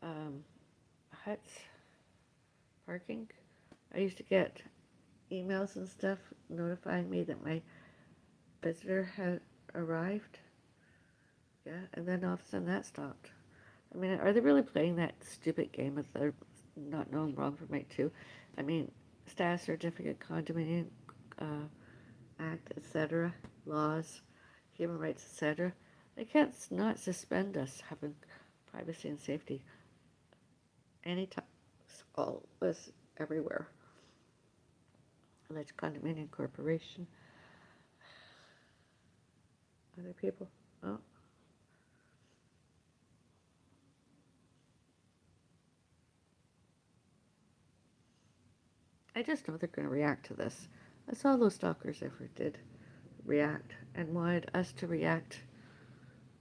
huts, parking. I used to get emails and stuff notifying me that my visitor had arrived. Yeah, and then all of a sudden that stopped. I mean, are they really playing that stupid game of they're not knowing wrong from right too? I mean, status certificate, condominium act, etc., laws, human rights, etc. They can't not suspend us having privacy and safety anytime. All of us everywhere. Alleged condominium corporation. Other people. Oh. I just know they're going to react to this. That's all those stalkers ever did. React and wanted us to react.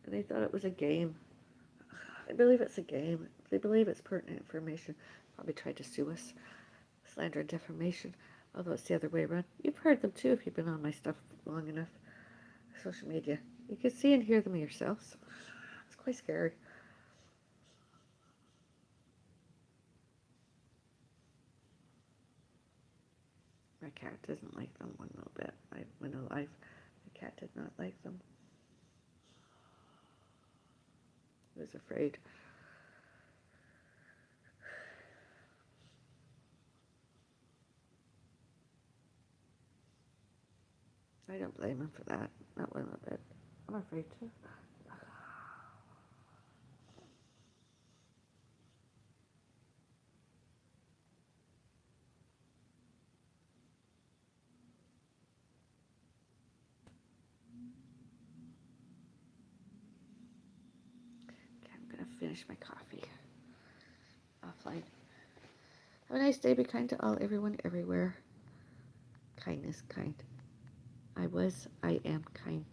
And they thought it was a game. I believe it's a game. They believe it's pertinent information. Probably tried to sue us. Slander and defamation. Although it's the other way around. You've heard them too if you've been on my stuff long enough. Social media. You can see and hear them yourselves. It's quite scary. My cat doesn't like them one little bit. I went alive. My cat did not like them. He was afraid. I don't blame him for that. Not one little bit. I'm afraid to. Okay, I'm going to finish my coffee. Offline. Have a nice day. Be kind to all, everyone, everywhere. Kindness, kind. I am kind.